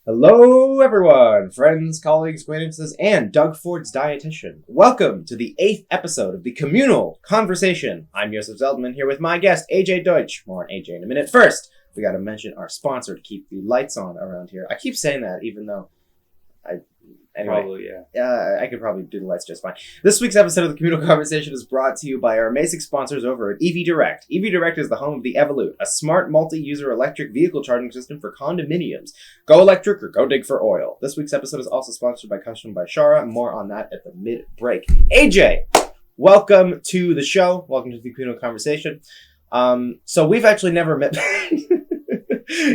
Hello, everyone, friends, colleagues, acquaintances, and Doug Ford's dietitian. Welcome to the 8th episode of the Communal Conversation. I'm Yosef Zeldman here with my guest, AJ Deutsch. More on AJ in a minute. First, we got to mention our sponsor to keep the lights on around here. I keep saying that, even though I could probably do the lights just fine. This week's episode of the Communal Conversation is brought to you by our amazing sponsors over at EV Direct. EV Direct is the home of the Evolute, a smart multi-user electric vehicle charging system for condominiums. Go electric or go dig for oil. This week's episode is also sponsored by Custom by Shara. More on that at the mid-break. AJ, welcome to the show. Welcome to the Communal Conversation. So we've actually never met.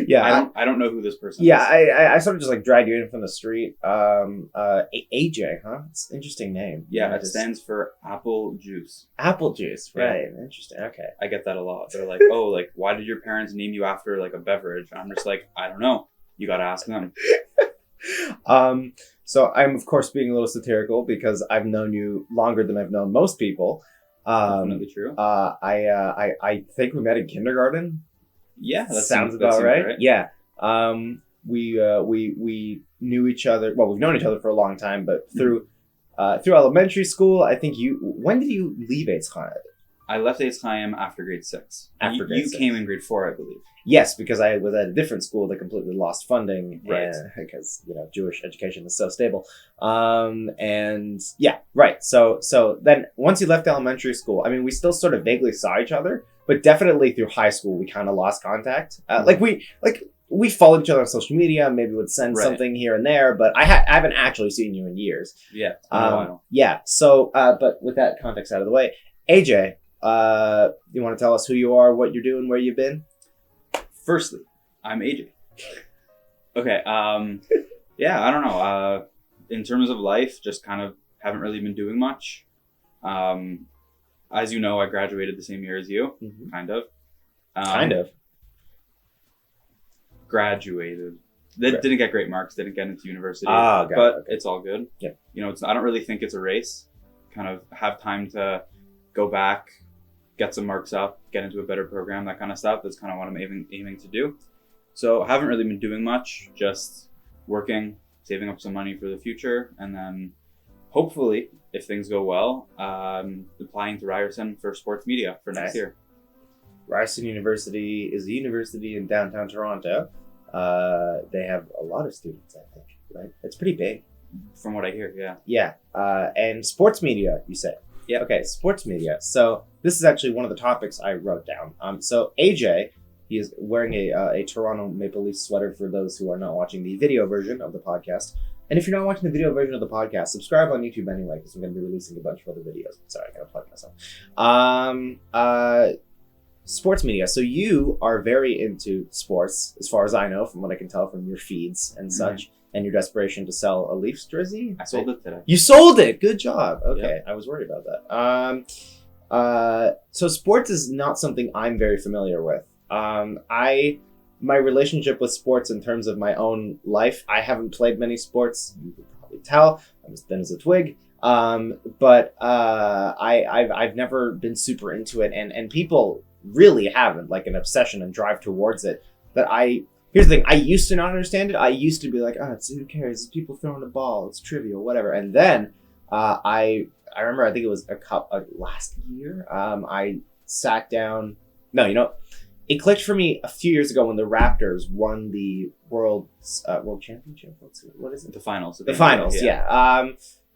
Yeah, I don't know who this person is. Yeah, I sort of just like dragged you in from the street. AJ, huh? It's an interesting name. Yeah, it stands for apple juice. Apple juice, right? Yeah. Interesting. Okay. I get that a lot. They're like, "Oh, like why did your parents name you after like a beverage?" I'm just like, I don't know. You got to ask them. So I'm of course being a little satirical because I've known you longer than I've known most people. Definitely true. I think we met in kindergarten. Yeah, that sounds about right. Yeah. We knew each other. Well, we've known each other for a long time, but through elementary school, I think when did you leave Eitz Chaim? I left Eitz Chaim after grade 6. You came in grade 4, I believe. Yes, because I was at a different school that completely lost funding, right? Because Jewish education is so stable. And yeah, right. So then once you left elementary school, I mean, we still sort of vaguely saw each other, but definitely through high school, we kind of lost contact. We followed each other on social media, maybe would send something here and there, but I haven't actually seen you in years. Yeah, it's been a while. Yeah. So, but with that context out of the way, AJ, you want to tell us who you are, what you're doing, where you've been? Firstly, I'm AJ. Okay. Yeah, I don't know. In terms of life, just kind of haven't really been doing much. As you know, I graduated the same year as you, kind of. Graduated. Didn't get great marks, didn't get into university, it's all good. Yeah. I don't really think it's a race. Kind of have time to go back, get some marks up, get into a better program, that kind of stuff. That's kind of what I'm aiming to do. So I haven't really been doing much, just working, saving up some money for the future, and then hopefully, if things go well, applying to Ryerson for sports media for next year. Ryerson University is a university in downtown Toronto. They have a lot of students, I think, right? It's pretty big. From what I hear, yeah. Yeah. And sports media, you said. Yeah. Okay, sports media. So this is actually one of the topics I wrote down. So AJ, he is wearing a Toronto Maple Leafs sweater for those who are not watching the video version of the podcast. And if you're not watching the video version of the podcast, subscribe on YouTube anyway, because I'm going to be releasing a bunch of other videos. Sorry, I got to plug myself. Sports media. So you are very into sports, as far as I know, from what I can tell from your feeds and such, and your desperation to sell a Leafs jersey. I sold it today. You sold it! Good job. Okay, yeah. I was worried about that. So sports is not something I'm very familiar with. My relationship with sports in terms of my own life, I haven't played many sports. You can probably tell. I'm as thin as a twig. But I've never been super into it, and people really haven't, like, an obsession and drive towards it. Here's the thing, I used to not understand it. I used to be like, who cares? It's people throwing a ball. It's trivial, whatever. And then I remember, I think it was last year. I sat down. No, it clicked for me a few years ago when the Raptors won the World Championship. What is it? The finals. The finals, yeah.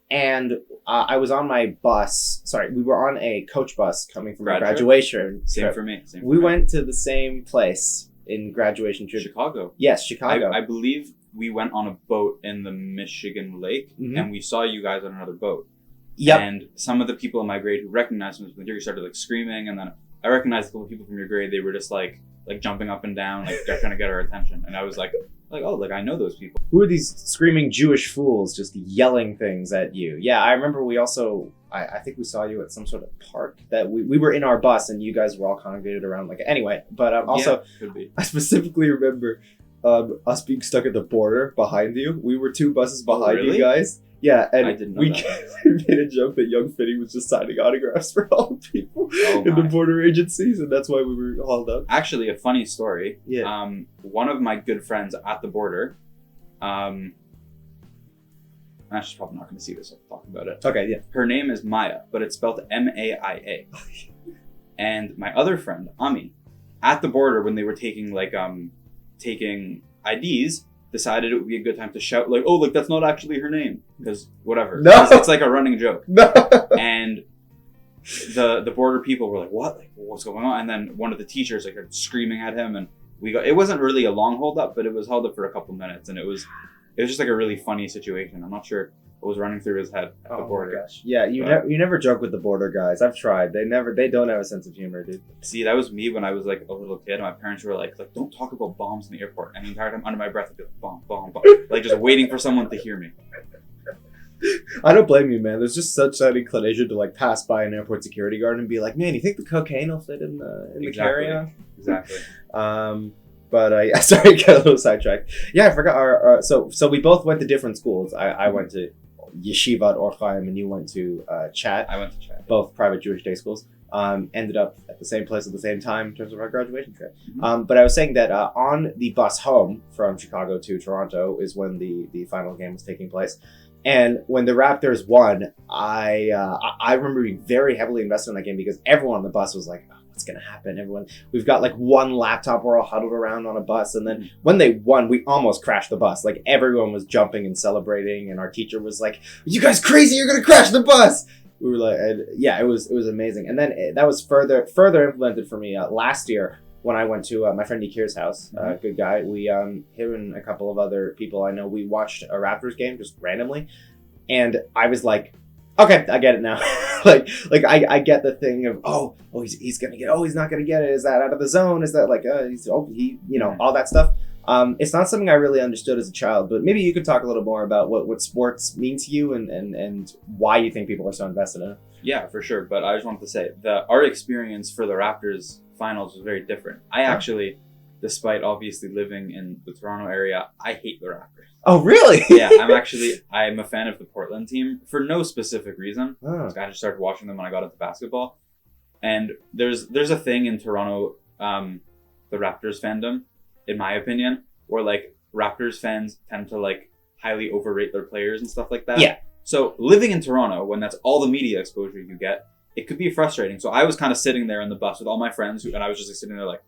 And I was on my bus. Sorry, we were on a coach bus coming from a graduation. Same for me. We went to the same place in graduation trip. Chicago. Yes, Chicago. I believe we went on a boat in the Michigan Lake, and we saw you guys on another boat. Yep. And some of the people in my grade who recognized me started like screaming, and then I recognized a couple of people from your grade. They were just like jumping up and down, like trying to get our attention. And I was like, I know those people. Who are these screaming Jewish fools just yelling things at you? Yeah, I remember we also, I think we saw you at some sort of park that we were in our bus and you guys were all congregated around. Like, anyway, but also, could be. I specifically remember us being stuck at the border behind you. We were 2 buses behind you guys. Yeah, and we made a joke that young Finney was just signing autographs for all the people in the border agencies, and that's why we were hauled up. Actually, a funny story. Yeah. One of my good friends at the border, She's probably not going to see this if I'm talking about it. Okay, yeah. Her name is Maya, but it's spelled Maia. And my other friend, Ami, at the border when they were taking IDs, decided it would be a good time to shout like, "Oh, look, that's not actually her name," because whatever. No, it's like a running joke. No. And the border people were like, "What? Like, what's going on?" And then one of the teachers like started screaming at him, and it wasn't really a long hold up, but it was held up for a couple minutes, and it was just like a really funny situation. I'm not sure what was running through his head at the border. My gosh. Yeah, you never joke with the border guys. I've tried. They don't have a sense of humor, dude. See, that was me when I was like a little kid. My parents were like, "Don't talk about bombs in the airport." And the entire time under my breath, I'd be like, "Bomb, bomb, bomb," like just waiting for someone to hear me. I don't blame you, man. There's just such that inclination to like pass by an airport security guard and be like, "Man, you think the cocaine will fit in the carry-on?" Exactly. But sorry, got a little sidetracked. Yeah, I forgot. So we both went to different schools. I went to Yeshiva at Orchaim, and you went to Chat. I went to Chat. Both private Jewish day schools. Ended up at the same place at the same time in terms of our graduation trip. Mm-hmm. But I was saying that on the bus home from Chicago to Toronto is when the final game was taking place. And when the Raptors won, I remember being very heavily invested in that game because everyone on the bus was like, "Oh, what's going to happen?" We've got like one laptop, we're all huddled around on a bus. And then when they won, we almost crashed the bus. Like everyone was jumping and celebrating. And our teacher was like, "You guys crazy? You're going to crash the bus." We were like, yeah, it was amazing. And then that was further implemented for me last year when I went to my friend Nikir's house. Good guy. We, him and a couple of other people I know, we watched a Raptors game just randomly. And I was like, okay, I get it now. like I get the thing of, he's going to get, he's not going to get it. Is that out of the zone? Is that like, all that stuff. It's not something I really understood as a child, but maybe you could talk a little more about what sports mean to you and why you think people are so invested in it. Yeah, for sure. But I just wanted to say our experience for the Raptors finals was very different. I actually, despite obviously living in the Toronto area, I hate the Raptors. Oh, really? Yeah, I'm a fan of the Portland team for no specific reason. I just started watching them when I got into basketball. And there's a thing in Toronto, the Raptors fandom, in my opinion, where like Raptors fans tend to like highly overrate their players and stuff like that. Yeah. So living in Toronto, when that's all the media exposure you get, it could be frustrating. So I was kind of sitting there in the bus with all my friends, and I was just like, sitting there like,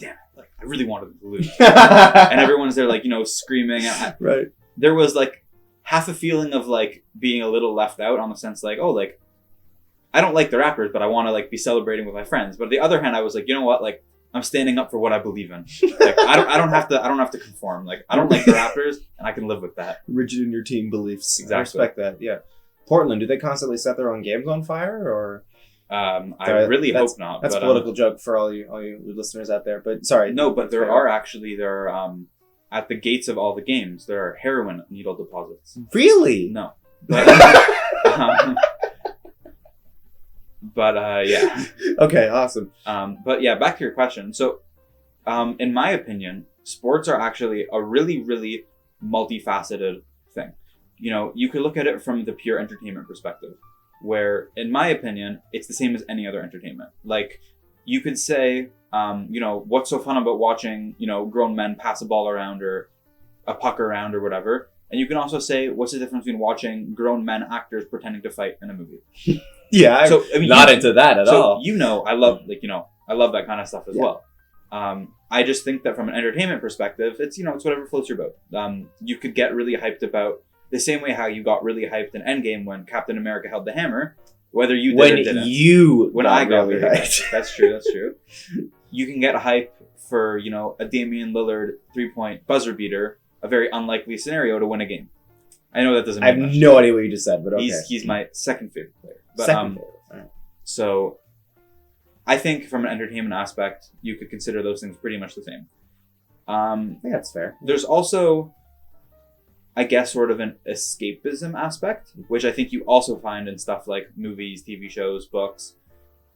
damn it, like I really wanted them to lose. And everyone's there like, screaming. Right. There was like half a feeling of like being a little left out on the sense like, oh, like I don't like the Raptors, but I want to like be celebrating with my friends. But on the other hand, I was like, you know what, like I'm standing up for what I believe in. Like I don't have to conform. Like I don't like the Raptors, and I can live with that. Rigid in your team beliefs. Exactly. I respect that. Yeah. Portland, do they constantly set their own games on fire, or? I really hope not. That's a political joke for all you listeners out there. But sorry. No, but there are at the gates of all the games there are heroin needle deposits. Really? No. But yeah. Okay, awesome. But yeah, back to your question. So, in my opinion, sports are actually a really, really multifaceted thing. You could look at it from the pure entertainment perspective, where, in my opinion, it's the same as any other entertainment. Like, you could say, what's so fun about watching, grown men pass a ball around or a puck around or whatever. And you can also say, what's the difference between watching grown men actors pretending to fight in a movie? Yeah, so, not into that at all. I love that kind of stuff as well. I just think that from an entertainment perspective, it's whatever floats your boat. You could get really hyped about the same way how you got really hyped in Endgame when Captain America held the hammer, whether you did or didn't. When I got really hyped. That's true. You can get hype for, a Damian Lillard 3-point buzzer beater, a very unlikely scenario to win a game. I know that doesn't mean much. I have no idea what you just said, but okay. He's my second favorite player. But, second favorite. Right. So I think from an entertainment aspect, you could consider those things pretty much the same. I think that's fair. There's also, I guess, sort of an escapism aspect, which I think you also find in stuff like movies, TV shows, books,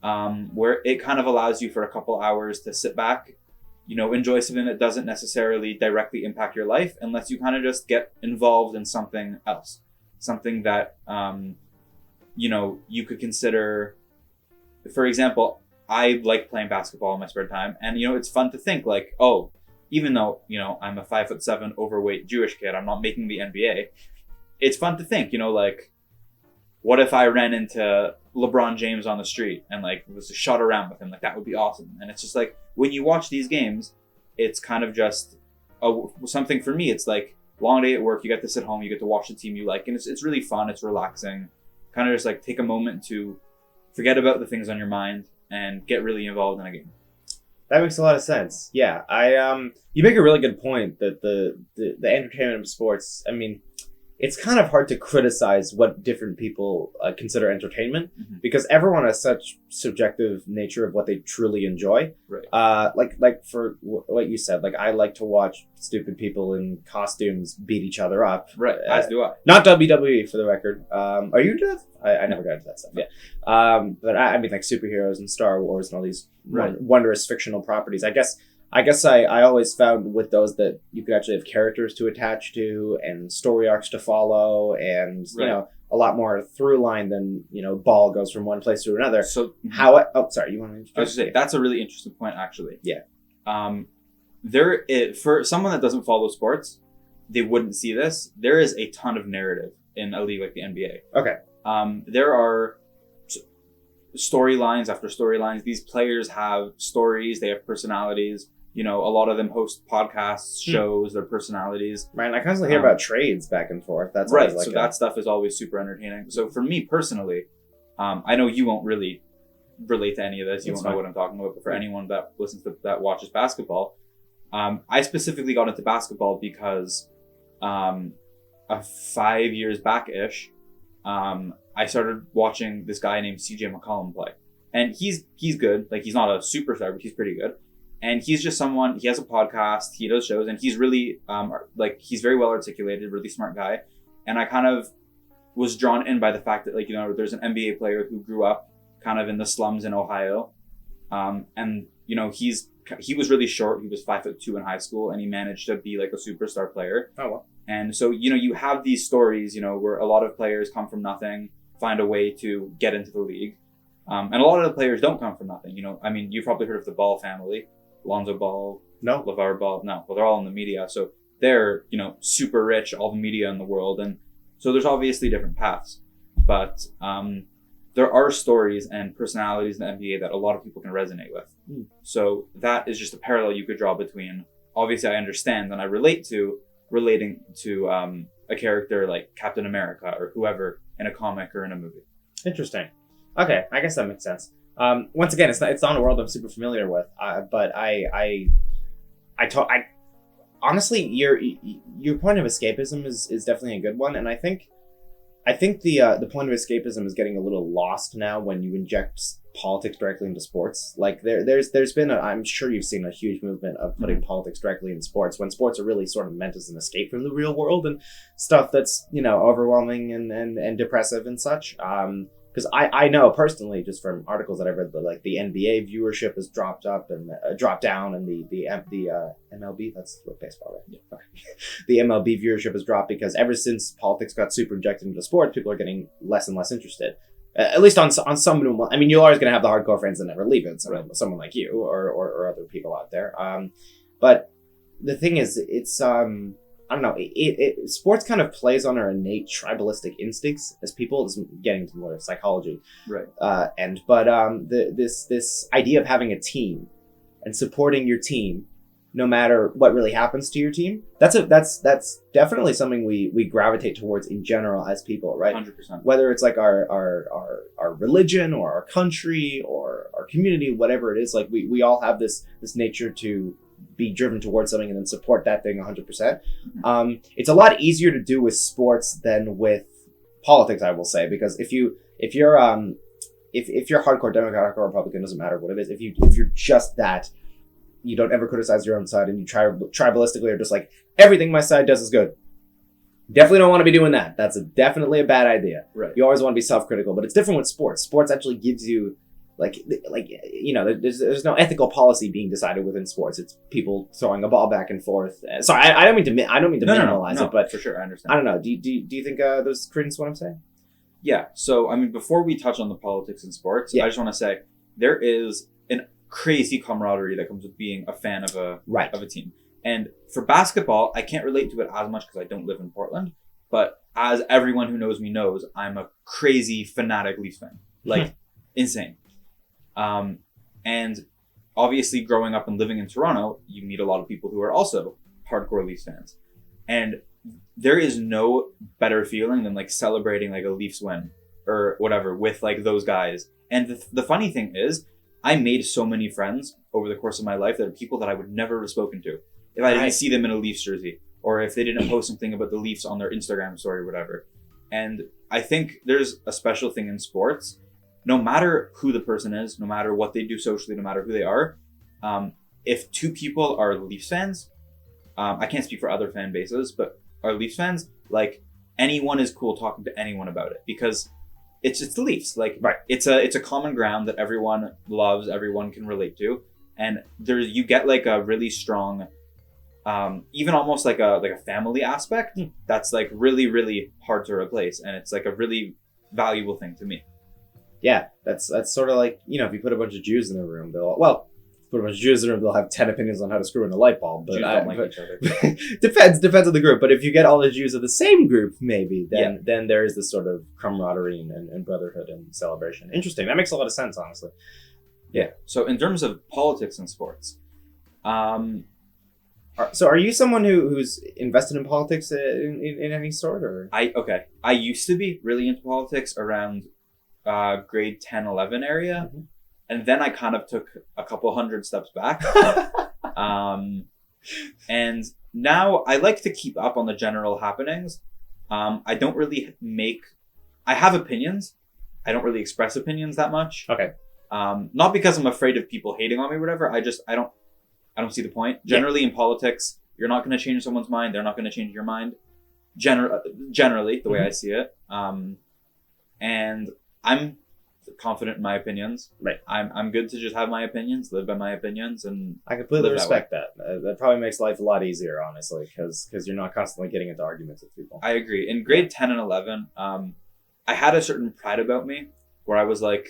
where it kind of allows you for a couple hours to sit back, enjoy something that doesn't necessarily directly impact your life unless you kind of just get involved in something else. Something that, you could consider, for example, I like playing basketball in my spare time. And, it's fun to think like, oh, even though, you know, I'm a 5'7" overweight Jewish kid, I'm not making the NBA. It's fun to think, you know, like, what if I ran into LeBron James on the street and like was shot around with him? Like, that would be awesome. And it's just like, when you watch these games, it's kind of just something for me. It's like long day at work. You get to sit home. You get to watch the team you like, and it's really fun. It's relaxing. Kind of just like take a moment to forget about the things on your mind and get really involved in a game. That makes a lot of sense. Yeah, you make a really good point that the entertainment of sports. I mean, it's kind of hard to criticize what different people consider entertainment because everyone has such subjective nature of what they truly enjoy. Right. Like for what you said, like I like to watch stupid people in costumes beat each other up. Right. As do I. Not WWE for the record. Are you into that? I never got into that stuff. Yeah. But I mean like superheroes and Star Wars and all these wondrous fictional properties. I guess I always found with those that you could actually have characters to attach to and story arcs to follow and, you know, a lot more through line than, you know, ball goes from one place to another. So sorry, you want to introduce? I was just saying, that's a really interesting point, actually. Yeah. For someone that doesn't follow sports, they wouldn't see this. There is a ton of narrative in a league like the NBA. Okay. There are storylines after storylines. These players have stories. They have personalities. You know, a lot of them host podcasts, shows, their personalities. Right, and I constantly hear about trades back and forth. That's right. So that stuff is always super entertaining. So for me personally, I know you won't really relate to any of this. You won't know what I'm talking about. But for anyone that listens to that watches basketball, I specifically got into basketball because 5 years back-ish, I started watching this guy named CJ McCollum play, and he's good. Like, he's not a superstar, but he's pretty good. And he's just someone, he has a podcast, he does shows, and he's really, he's very well articulated, really smart guy. And I kind of was drawn in by the fact that, like, you know, there's an NBA player who grew up kind of in the slums in Ohio. And, you know, he was really short. He was 5'2" in high school, and he managed to be like a superstar player. Oh, wow. And so, you know, you have these stories, you know, where a lot of players come from nothing, find a way to get into the league. And a lot of the players don't come from nothing. You know, I mean, you've probably heard of the Ball family. Lonzo Ball, LeVar Ball, no. Well, they're all in the media. So they're, you know, super rich, all the media in the world. And so there's obviously different paths. But there are stories and personalities in the NBA that a lot of people can resonate with. So that is just a parallel you could draw between, obviously I understand and I relating to a character like Captain America or whoever in a comic or in a movie. Interesting. Okay, I guess that makes sense. Once again, it's not a world I'm super familiar with, but I honestly, your point of escapism is definitely a good one, and I think the point of escapism is getting a little lost now when you inject politics directly into sports. Like there's been I'm sure you've seen a huge movement of putting politics directly in sports when sports are really sort of meant as an escape from the real world and stuff that's, you know, overwhelming and depressive and such. Because I know personally, just from articles that I've read, that like the NBA viewership has dropped down, and the MLB, that's what baseball, right? Yeah. Okay. The MLB viewership has dropped because ever since politics got super injected into sports, people are getting less and less interested. At least on some. I mean, you're always going to have the hardcore fans that never leave it. Someone like you or other people out there. But the thing is, it's I don't know. Sports kind of plays on our innate tribalistic instincts as people. It's getting to more psychology, right? This idea of having a team and supporting your team, no matter what really happens to your team. That's definitely something we gravitate towards in general as people, right? 100%. Whether it's like our religion or our country or our community, whatever it is, like we all have this nature to be driven towards something and then support that thing 100%. It's a lot easier to do with sports than with politics, I will say, because if you're hardcore Democrat, hardcore Republican, doesn't matter what it is. If you're just that, you don't ever criticize your own side and you tribalistically are just like, everything my side does is good. Definitely don't want to be doing that. That's definitely a bad idea. Right. You always want to be self-critical, but it's different with sports. Sports actually gives you like you know, there's no ethical policy being decided within sports. It's people throwing a ball back and forth. Sorry, I don't mean to minimalize it, but for sure, I understand. I don't know. Do you think there's credence to what I'm saying? Yeah. So I mean, before we touch on the politics in sports, I just want to say there is an crazy camaraderie that comes with being a fan of a team. And for basketball, I can't relate to it as much because I don't live in Portland. But as everyone who knows me knows, I'm a crazy fanatic Leafs fan. Like, insane. And obviously growing up and living in Toronto, you meet a lot of people who are also hardcore Leafs fans. And there is no better feeling than like celebrating like a Leafs win or whatever with like those guys. And the funny thing is, I made so many friends over the course of my life that are people that I would never have spoken to if I didn't see them in a Leafs jersey or if they didn't post something about the Leafs on their Instagram story or whatever. And I think there's a special thing in sports. No matter who the person is, no matter what they do socially, no matter who they are, if two people are Leafs fans, I can't speak for other fan bases, but are Leafs fans, like anyone is cool talking to anyone about it because it's the Leafs. Like it's a common ground that everyone loves, everyone can relate to, and you get like a really strong, even almost like a family aspect that's like really really hard to replace, and it's like a really valuable thing to me. Yeah, that's sort of like, if you put a bunch of Jews in a room, they'll put a bunch of Jews in a room, they'll have 10 opinions on how to screw in a light bulb. But Jews don't like each other. depends on the group. But if you get all the Jews of the same group, maybe then there is this sort of camaraderie and brotherhood and celebration. Interesting. That makes a lot of sense, honestly. Yeah. So in terms of politics and sports, so are you someone who's invested in politics in any sort, or? I used to be really into politics around grade 10, 11 area. Mm-hmm. And then I kind of took a couple hundred steps back. And now I like to keep up on the general happenings. I don't really I have opinions. I don't really express opinions that much. Okay. Not because I'm afraid of people hating on me or whatever. I don't see the point. Generally in politics, you're not going to change someone's mind. They're not going to change your mind. Generally, the way I see it. And I'm confident in my opinions. Right. I'm good to just have my opinions, live by my opinions, and I completely respect that. That probably makes life a lot easier, honestly, because you're not constantly getting into arguments with people. I agree. In grade 10 and 11, I had a certain pride about me where I was like,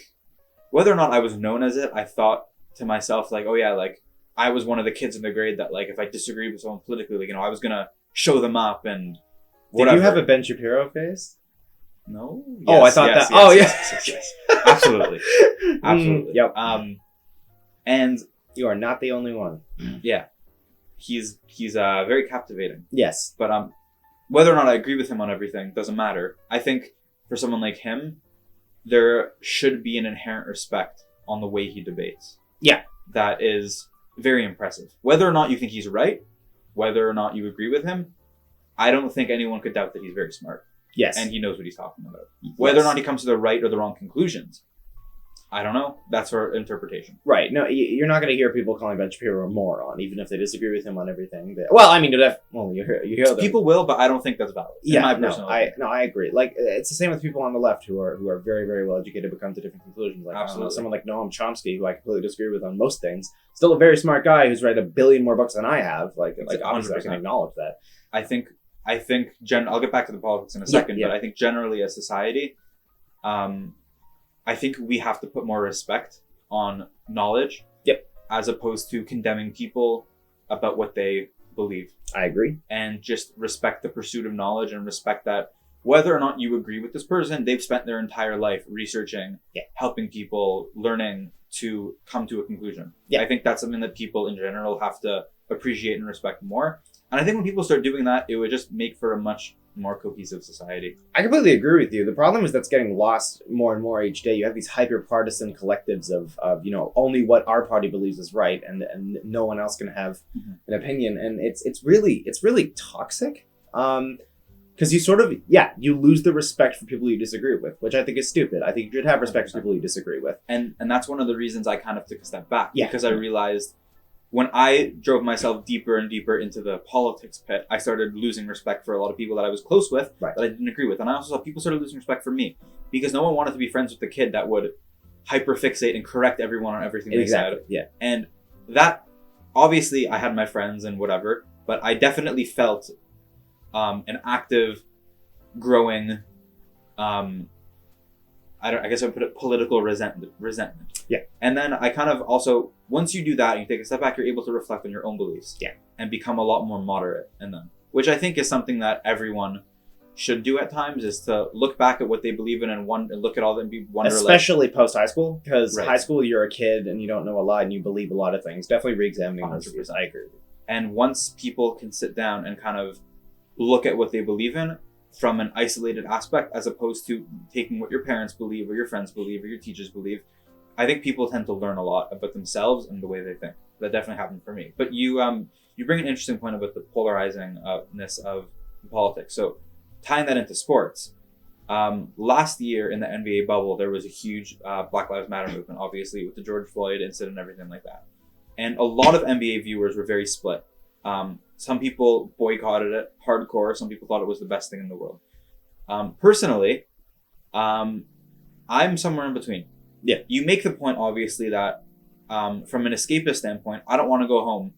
whether or not I was known as it, I thought to myself like, oh yeah, like I was one of the kids in the grade that like if I disagreed with someone politically, like, I was gonna show them up and whatever. Did you have a Ben Shapiro face? No. Yes, I thought yes, that. Yes. Absolutely. Yep. And you are not the only one. Yeah, he's very captivating. Yes, but whether or not I agree with him on everything doesn't matter. I think for someone like him, there should be an inherent respect on the way he debates. Yeah, that is very impressive. Whether or not you think he's right, whether or not you agree with him, I don't think anyone could doubt that he's very smart. Yes. And he knows what he's talking about. Whether or not he comes to the right or the wrong conclusions, I don't know. That's our interpretation. Right. No, you're not going to hear people calling Ben Shapiro a moron, even if they disagree with him on everything. Well, I mean, you hear them. People will, but I don't think that's valid. I agree. Like, it's the same with people on the left who are very, very well educated, but come to different conclusions. Like, absolutely. Someone like Noam Chomsky, who I completely disagree with on most things, still a very smart guy who's read 1 billion more books than I have. Like obviously, 100%. I can acknowledge that. I think I'll get back to the politics in a second, but I think generally as society, I think we have to put more respect on knowledge. Yep. As opposed to condemning people about what they believe. I agree. And just respect the pursuit of knowledge and respect that whether or not you agree with this person, they've spent their entire life researching, helping people, learning to come to a conclusion. Yeah. I think that's something that people in general have to appreciate and respect more. And I think when people start doing that, it would just make for a much more cohesive society. I completely agree with you. The problem is that's getting lost more and more each day. You have these hyper-partisan collectives of only what our party believes is right, and no one else can have an opinion. And it's really toxic. Because you sort of, you lose the respect for people you disagree with, which I think is stupid. I think you should have respect 100%. For people you disagree with. And that's one of the reasons I kind of took a step back. Yeah. Because I realized when I drove myself deeper and deeper into the politics pit, I started losing respect for a lot of people that I was close with that I didn't agree with. And I also saw people started losing respect for me because no one wanted to be friends with the kid that would hyperfixate and correct everyone on everything they said. Yeah. And that, obviously, I had my friends and whatever, but I definitely felt an active, growing, I guess I would put it political resentment. Yeah. And then I kind of also once you do that and you take a step back, you're able to reflect on your own beliefs. Yeah. And become a lot more moderate in them, which I think is something that everyone should do at times, is to look back at what they believe in and look at all that and wonder. Especially post high school, because Right. high school you're a kid and you don't know a lot and you believe a lot of things. Definitely re-examining those 100%. views. I agree. And once people can sit down and kind of look at what they believe in from an isolated aspect, as opposed to taking what your parents believe or your friends believe or your teachers believe, I think people tend to learn a lot about themselves and the way they think. That definitely happened for me. But you bring an interesting point about the polarizingness of politics. So tying that into sports, last year in the NBA bubble, there was a huge Black Lives Matter movement, obviously, with the George Floyd incident and everything like that. And a lot of NBA viewers were very split. Some people boycotted it hardcore. Some people thought it was the best thing in the world. Personally, I'm somewhere in between. Yeah. You make the point, obviously, that from an escapist standpoint, I don't want to go home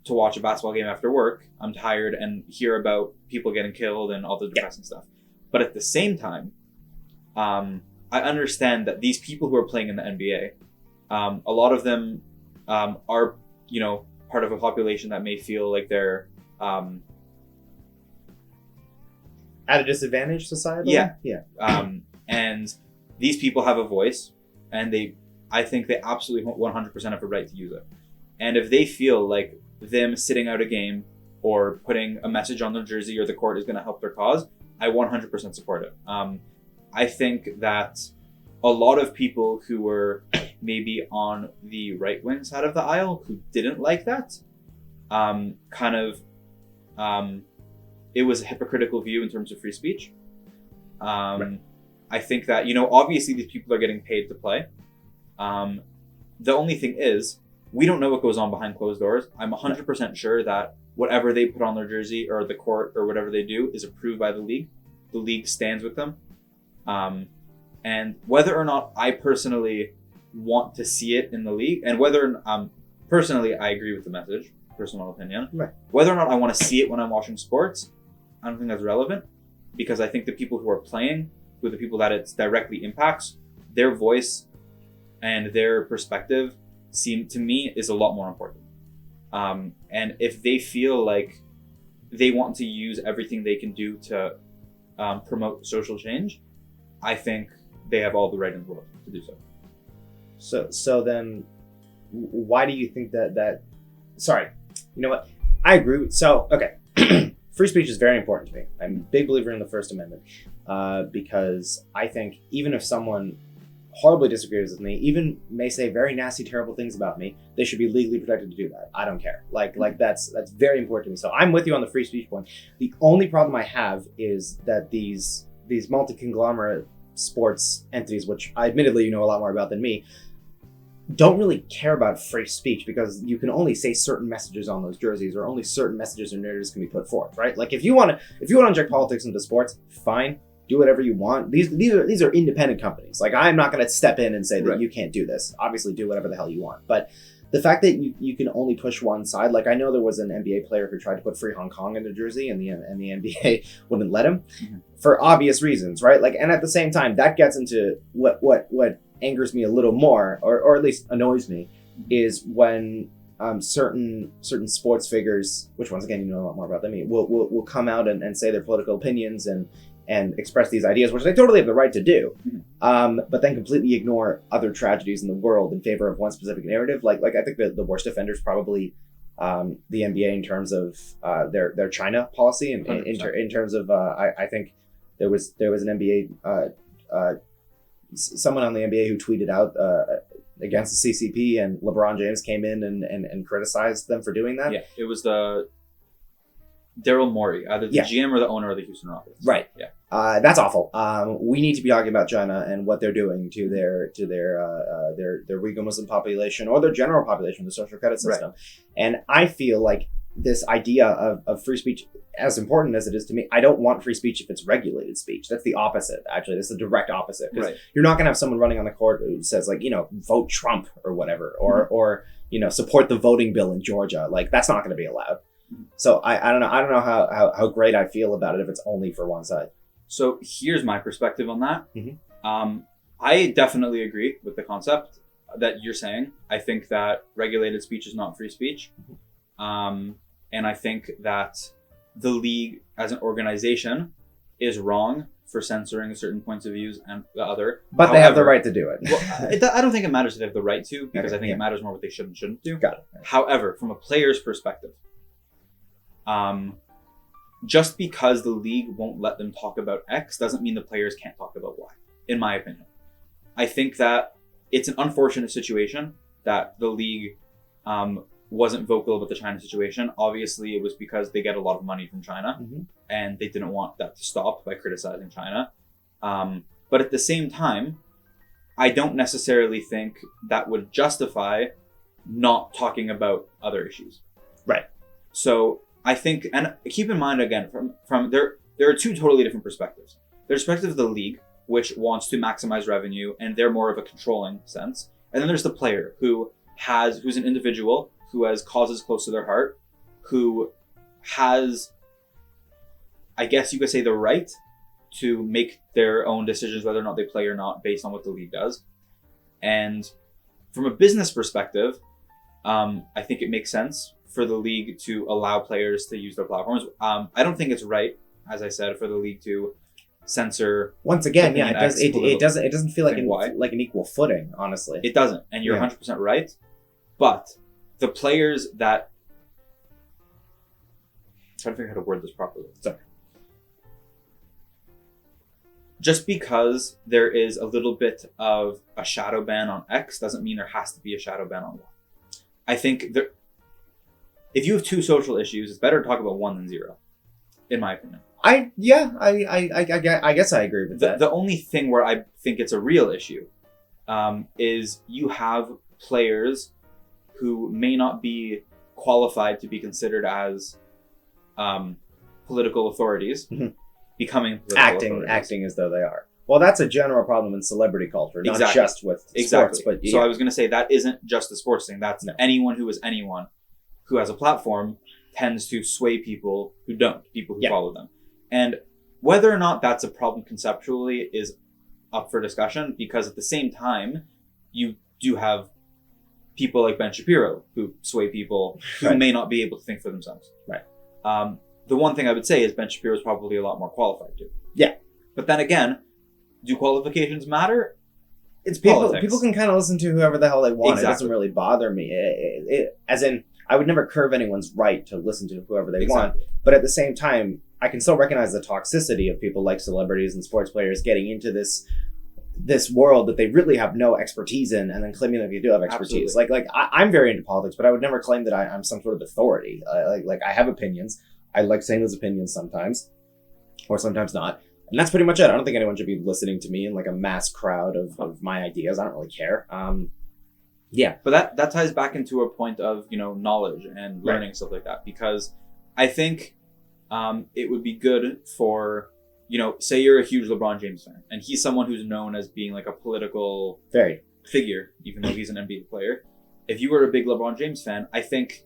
to watch a basketball game after work. I'm tired and hear about people getting killed and all the depressing stuff. But at the same time, I understand that these people who are playing in the NBA, a lot of them are, part of a population that may feel like they're at a disadvantage society. Yeah. And these people have a voice, and I think they absolutely 100% have a right to use it. And if they feel like them sitting out a game or putting a message on their jersey or the court is going to help their cause, I 100% support it. I think that a lot of people who were maybe on the right-wing side of the aisle who didn't like that, it was a hypocritical view in terms of free speech. Right. I think that, obviously these people are getting paid to play. The only thing is, we don't know what goes on behind closed doors. I'm 100% sure that whatever they put on their jersey or the court or whatever they do is approved by the league. The league stands with them. And whether or not I personally want to see it in the league, and whether personally I agree with the message, personal opinion, right. Whether or not I want to see it when I'm watching sports, I don't think that's relevant, because I think the people who are playing, who are the people that it directly impacts, their voice and their perspective to me is a lot more important. And if they feel like they want to use everything they can do to promote social change, I think they have all the right in the world to do so. So then, why do you think that? Sorry, you know what? I agree. So okay, free speech is very important to me. I'm a big believer in the First Amendment because I think even if someone horribly disagrees with me, even may say very nasty, terrible things about me, they should be legally protected to do that. I don't care. Like that's very important to me. So I'm with you on the free speech point. The only problem I have is that these multi-conglomerate sports entities, which I admittedly you know a lot more about than me, don't really care about free speech, because you can only say certain messages on those jerseys, or only certain messages or narratives can be put forth, right? Like if you want to inject politics into sports, fine. Do whatever you want. These are independent companies. Like I'm not going to step in and say that you can't do this. Obviously, do whatever the hell you want. But the fact that you can only push one side, like I know there was an NBA player who tried to put Free Hong Kong in the jersey, and the NBA wouldn't let him for obvious reasons, right? Like, and at the same time, that gets into what angers me a little more, or at least annoys me, is when certain sports figures, which once again you know a lot more about than me, will come out and say their political opinions and express these ideas, which they totally have the right to do, but then completely ignore other tragedies in the world in favor of one specific narrative. Like I think the worst offender is probably the NBA in terms of their China policy, and in terms of I think there was an NBA someone on the NBA who tweeted out against the CCP, and LeBron James came in and criticized them for doing that. Yeah, it was the Daryl Morey, either the GM or the owner of the Houston Rockets. Right. Yeah. That's awful. We need to be talking about China and what they're doing to their Uyghur Muslim population, or their general population, the social credit system. Right. And I feel like this idea of free speech, as important as it is to me, I don't want free speech if it's regulated speech. That's the opposite, actually. That's the direct opposite. Because you're not going to have someone running on the court who says, like, vote Trump or whatever, or support the voting bill in Georgia. Like, that's not going to be allowed. So I don't know how great I feel about it if it's only for one side. So here's my perspective on that. I definitely agree with the concept. that you're saying. I think that regulated speech is not free speech. And I think that the league as an organization is wrong for censoring certain points of views and the other. But they have the right to do it. Well, I don't think it matters if they have the right to, because I think it matters more what they should and shouldn't do. Got it. However, from a player's perspective, just because the league won't let them talk about X doesn't mean the players can't talk about Y, in my opinion. I think that it's an unfortunate situation that the league wasn't vocal about the China situation. Obviously, it was because they get a lot of money from China, and they didn't want that to stop by criticizing China. But at the same time, I don't necessarily think that would justify not talking about other issues. Right. So I think, and keep in mind again, from there are two totally different perspectives. There's the perspective of the league, which wants to maximize revenue, and they're more of a controlling sense. And then there's the player who's an individual who has causes close to their heart, who has, I guess you could say, the right to make their own decisions whether or not they play or not based on what the league does. And from a business perspective, I think it makes sense for the league to allow players to use their platforms. I don't think it's right, as I said, for the league to censor. Once again, yeah, it doesn't feel like an equal footing, honestly. It doesn't, and you're 100% right. But the players that, I'm trying to figure out how to word this properly. Sorry. Just because there is a little bit of a shadow ban on X doesn't mean there has to be a shadow ban on Y. I think if you have two social issues, it's better to talk about one than zero, in my opinion. I guess I agree with that. The only thing where I think it's a real issue is you have players who may not be qualified to be considered as political authorities, becoming political authorities. Acting as though they are. Well, that's a general problem in celebrity culture, not just with sports. But So I was going to say that isn't just the sports thing. That's anyone who is anyone who has a platform tends to sway people who don't, people who follow them. And whether or not that's a problem conceptually is up for discussion, because at the same time, you do have people like Ben Shapiro who sway people who may not be able to think for themselves. Right. The one thing I would say is Ben Shapiro is probably a lot more qualified to. Yeah. But then again, do qualifications matter? It's politics. People can kind of listen to whoever the hell they want. Exactly. It doesn't really bother me. As in, I would never curve anyone's right to listen to whoever they want. But at the same time, I can still recognize the toxicity of people like celebrities and sports players getting into this world that they really have no expertise in, and then claiming that they do have expertise. Absolutely. I'm very into politics, but I would never claim that I'm some sort of authority. Like I have opinions. I like saying those opinions sometimes, or sometimes not. And that's pretty much it. I don't think anyone should be listening to me in like a mass crowd of my ideas. I don't really care. But that ties back into a point of, knowledge and learning, stuff like that, because I think it would be good for, say you're a huge LeBron James fan, and he's someone who's known as being like a political figure, even though he's an NBA player. If you were a big LeBron James fan, I think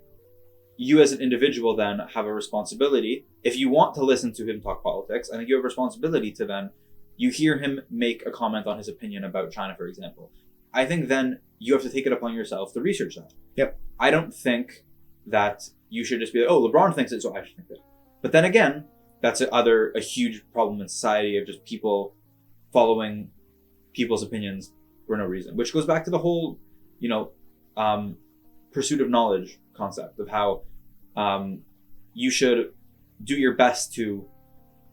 you as an individual then have a responsibility. If you want to listen to him talk politics, I think you have a responsibility to then, you hear him make a comment on his opinion about China, for example. I think then you have to take it upon yourself to research that. Yep. I don't think that you should just be like, oh, LeBron thinks it, so I should think it. But then again, that's a huge problem in society of just people following people's opinions for no reason, which goes back to the whole, pursuit of knowledge concept of how you should do your best to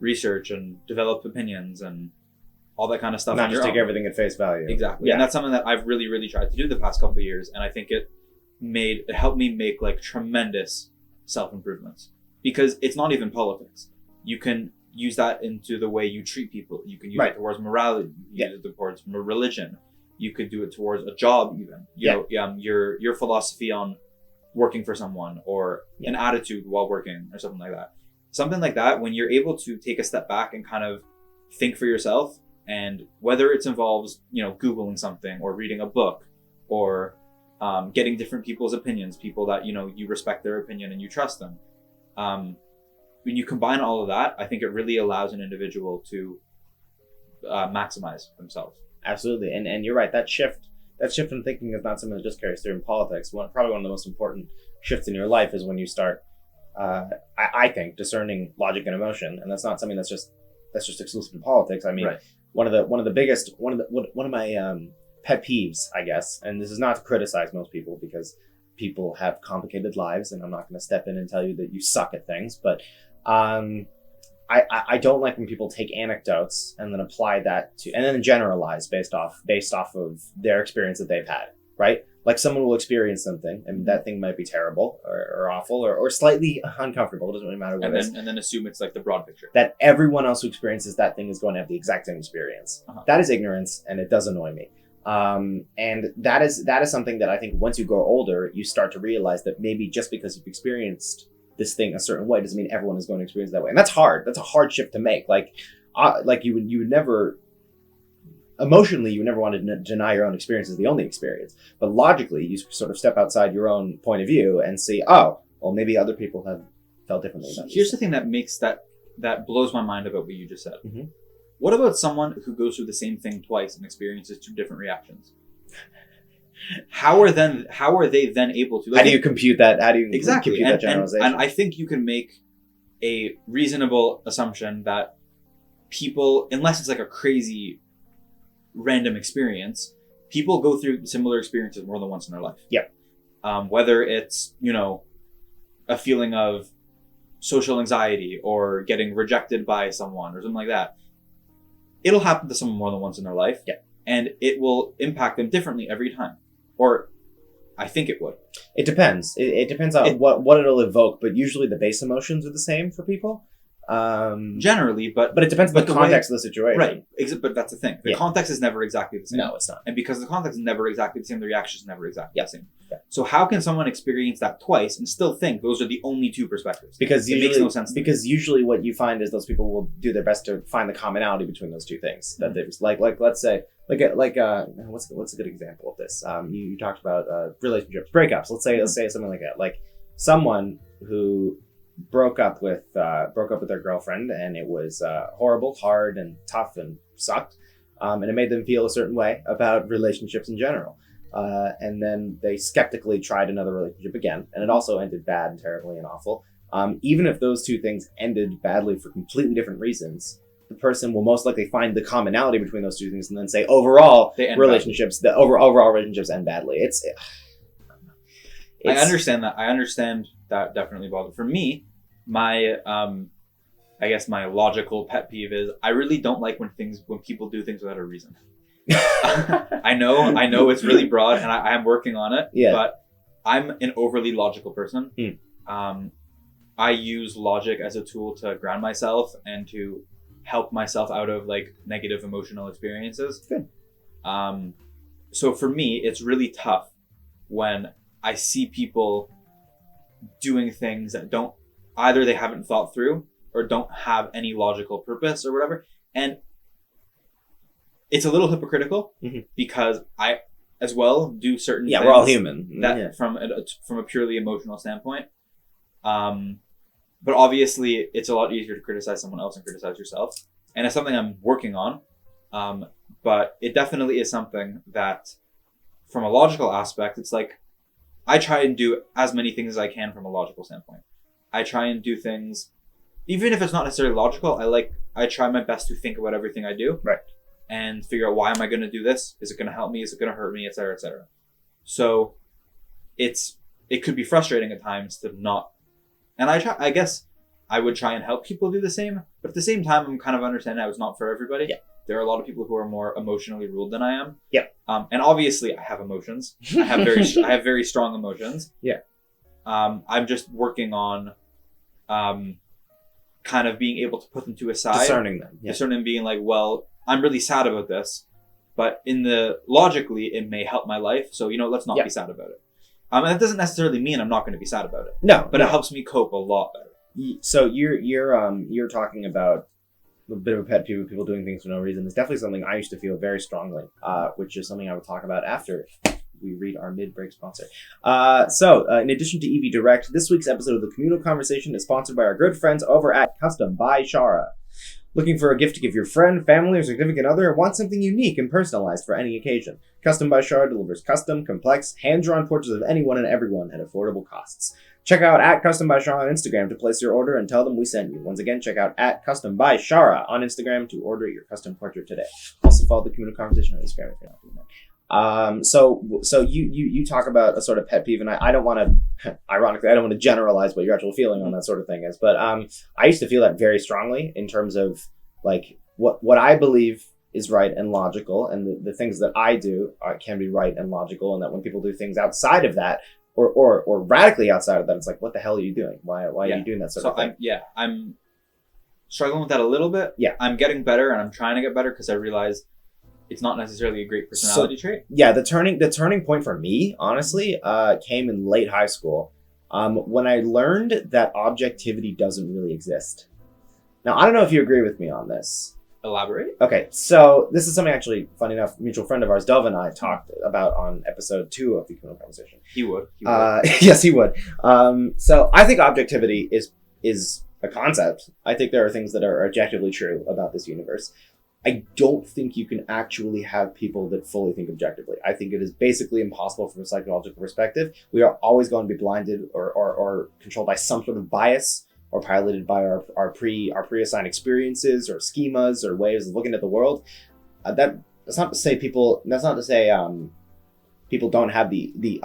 research and develop opinions and all that kind of stuff. Not just take everything at face value. Exactly. Yeah. And that's something that I've really, really tried to do the past couple of years. And I think it helped me make like tremendous self-improvements, because it's not even politics. You can use that into the way you treat people. You can use it towards morality. You can use it towards religion. You could do it towards a job even. Your philosophy on working for someone, or an attitude while working, or something like that. Something like that, when you're able to take a step back and kind of think for yourself, and whether it involves, Googling something or reading a book, or getting different people's opinions, people that, you respect their opinion and you trust them. When you combine all of that, I think it really allows an individual to maximize themselves. Absolutely. And you're right. That shift that shift in thinking is not something that just carries through in politics. Probably one of the most important shifts in your life is when you start, I think, discerning logic and emotion, and that's not something that's just exclusive to politics. I mean, Right. one of my pet peeves, I guess, and this is not to criticize most people because people have complicated lives, and I'm not going to step in and tell you that you suck at things, but I don't like when people take anecdotes and then apply that to, and then generalize based off of their experience that they've had, right? Like someone will experience something and that thing might be terrible or awful or slightly uncomfortable. It doesn't really matter what it is. And then assume it's like the broad picture. That everyone else who experiences that thing is going to have the exact same experience. Uh-huh. That is ignorance, and it does annoy me. And that is something that I think once you grow older, you start to realize that maybe just because you've experienced this thing a certain way doesn't mean everyone is going to experience it that way. And that's hard. That's a hard shift to make. Like you would never, emotionally, you would never want to deny your own experience as the only experience. But logically, you sort of step outside your own point of view and see, oh, well, maybe other people have felt differently about Here's the thing that makes that blows my mind about what you just said. Mm-hmm. What about someone who goes through the same thing twice and experiences two different reactions? How are they then able to? Like, how do you compute that? How do you exactly compute that generalization? And I think you can make a reasonable assumption that people, unless it's like a crazy random experience, people go through similar experiences more than once in their life. Yeah. Whether it's, a feeling of social anxiety or getting rejected by someone or something like that. It'll happen to someone more than once in their life. Yeah. And it will impact them differently every time. Or I think it would. It depends. It depends on what it'll evoke, but usually the base emotions are the same for people. Generally, but it depends on the context of the situation. Right. But that's the thing. The context is never exactly the same. No, it's not. And because the context is never exactly the same, the reaction is never exactly the same. Yeah. So how can someone experience that twice and still think those are the only two perspectives? Because it makes no sense. Because usually what you find is those people will do their best to find the commonality between those two things. Mm-hmm. That there's like let's say what's a good example of this? You talked about relationships, breakups. Let's say something like that. Like someone who broke up with their girlfriend, and it was horrible, hard, and tough, and sucked, and it made them feel a certain way about relationships in general. And then they skeptically tried another relationship again, and it also ended bad and terribly and awful. Even if those two things ended badly for completely different reasons, the person will most likely find the commonality between those two things, and then say overall relationships end badly. I understand that. I understand that definitely bothers. For me, my I guess my logical pet peeve is I really don't like when people do things without a reason. I know it's really broad, and I am working on it. Yeah. But I'm an overly logical person. I use logic as a tool to ground myself and to help myself out of like negative emotional experiences. Good. So for me, it's really tough when I see people doing things that either they haven't thought through or don't have any logical purpose or whatever. And it's a little hypocritical because I as well do certain things. Yeah, we're all human. That from a purely emotional standpoint. But obviously it's a lot easier to criticize someone else and criticize yourself. And it's something I'm working on. But it definitely is something that from a logical aspect, it's like I try and do as many things as I can from a logical standpoint. I try and do things, even if it's not necessarily logical, I try my best to think about everything I do. Right. And figure out, why am I going to do this? Is it going to help me? Is it going to hurt me? Et cetera, et cetera. So it could be frustrating at times to not, and I guess I would try and help people do the same, but at the same time, I'm kind of understanding that it's not for everybody. Yeah. There are a lot of people who are more emotionally ruled than I am. Yeah. And obviously I have emotions. I have very strong emotions. Yeah. I'm just working on, kind of being able to put them to a side. Discerning them. Yeah. Discerning, being like, well, I'm really sad about this, but logically, it may help my life. So, let's not be sad about it. And that doesn't necessarily mean I'm not going to be sad about it. No. But it helps me cope a lot better. So you're talking about a bit of a pet peeve of people doing things for no reason. It's definitely something I used to feel very strongly, which is something I will talk about after we read our mid-break sponsor. In addition to EV Direct, this week's episode of the Communal Conversation is sponsored by our good friends over at Custom by Shara. Looking for a gift to give your friend, family, or significant other? Want something unique and personalized for any occasion? Custom by Shara delivers custom, complex, hand-drawn portraits of anyone and everyone at affordable costs. Check out at Custom by Shara on Instagram to place your order and tell them we sent you. Once again, check out at Custom by Shara on Instagram to order your custom portrait today. Also follow the Communal Conversation on Instagram if you're not doing that. So you talk about a sort of pet peeve, and I don't want to, ironically, I don't want to generalize what your actual feeling on that sort of thing is, but I used to feel that very strongly in terms of like what I believe is right and logical, and the things that I do can be right and logical, and that when people do things outside of that or radically outside of that, it's like, what the hell are you doing? Why are you doing that sort of thing? I'm struggling with that a little bit. Yeah, I'm getting better, and I'm trying to get better because I realize it's not necessarily a great personality trait. Yeah, the turning point for me, honestly, came in late high school, when I learned that objectivity doesn't really exist. Now, I don't know if you agree with me on this. Elaborate. Okay, so this is something actually, funny enough, mutual friend of ours, Dove, and I talked about on episode 2 of the Communal Conversation. He would. Yes, he would. So I think objectivity is a concept. I think there are things that are objectively true about this universe. I don't think you can actually have people that fully think objectively. I think it is basically impossible from a psychological perspective. We are always going to be blinded or controlled by some sort of bias, or piloted by our pre-assigned experiences or schemas or ways of looking at the world. That's not to say people don't have the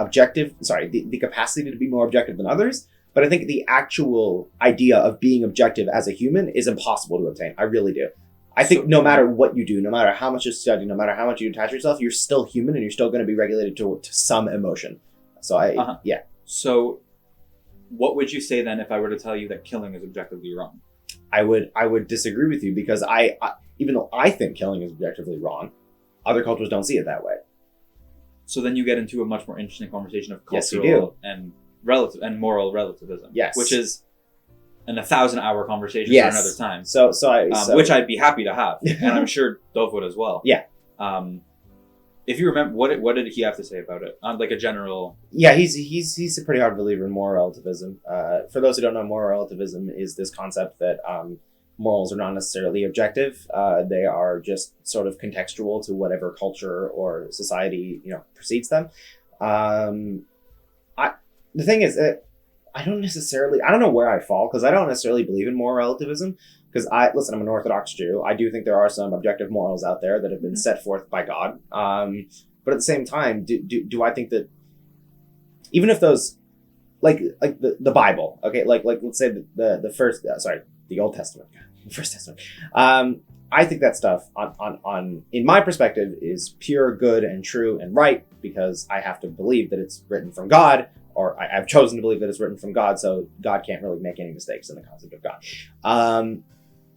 capacity to be more objective than others. But I think the actual idea of being objective as a human is impossible to obtain. I really do. I think no matter what you do, no matter how much you study, no matter how much you attach yourself, you're still human and you're still going to be regulated to some emotion. So yeah. So what would you say then if I were to tell you that killing is objectively wrong? I would disagree with you, because I even though I think killing is objectively wrong, other cultures don't see it that way. So then you get into a much more interesting conversation of cultural Yes, you do. and moral relativism. Yes. Which is an 1,000-hour conversation for another time. So which I'd be happy to have, and I'm sure Dove would as well. Yeah. If you remember, what did he have to say about it? Like a general. Yeah, he's a pretty hard believer in moral relativism. For those who don't know, moral relativism is this concept that morals are not necessarily objective. They are just sort of contextual to whatever culture or society precedes them. The thing is that I don't know where I fall, because I don't necessarily believe in moral relativism. Because I'm an Orthodox Jew. I do think there are some objective morals out there that have been set forth by God. But at the same time, do I think that even if those, like the Bible, okay, like let's say the Old Testament, the First Testament. I think that stuff on in my perspective is pure good and true and right, because I have to believe that it's written from God, or I've chosen to believe that it's written from God, so God can't really make any mistakes in the concept of God.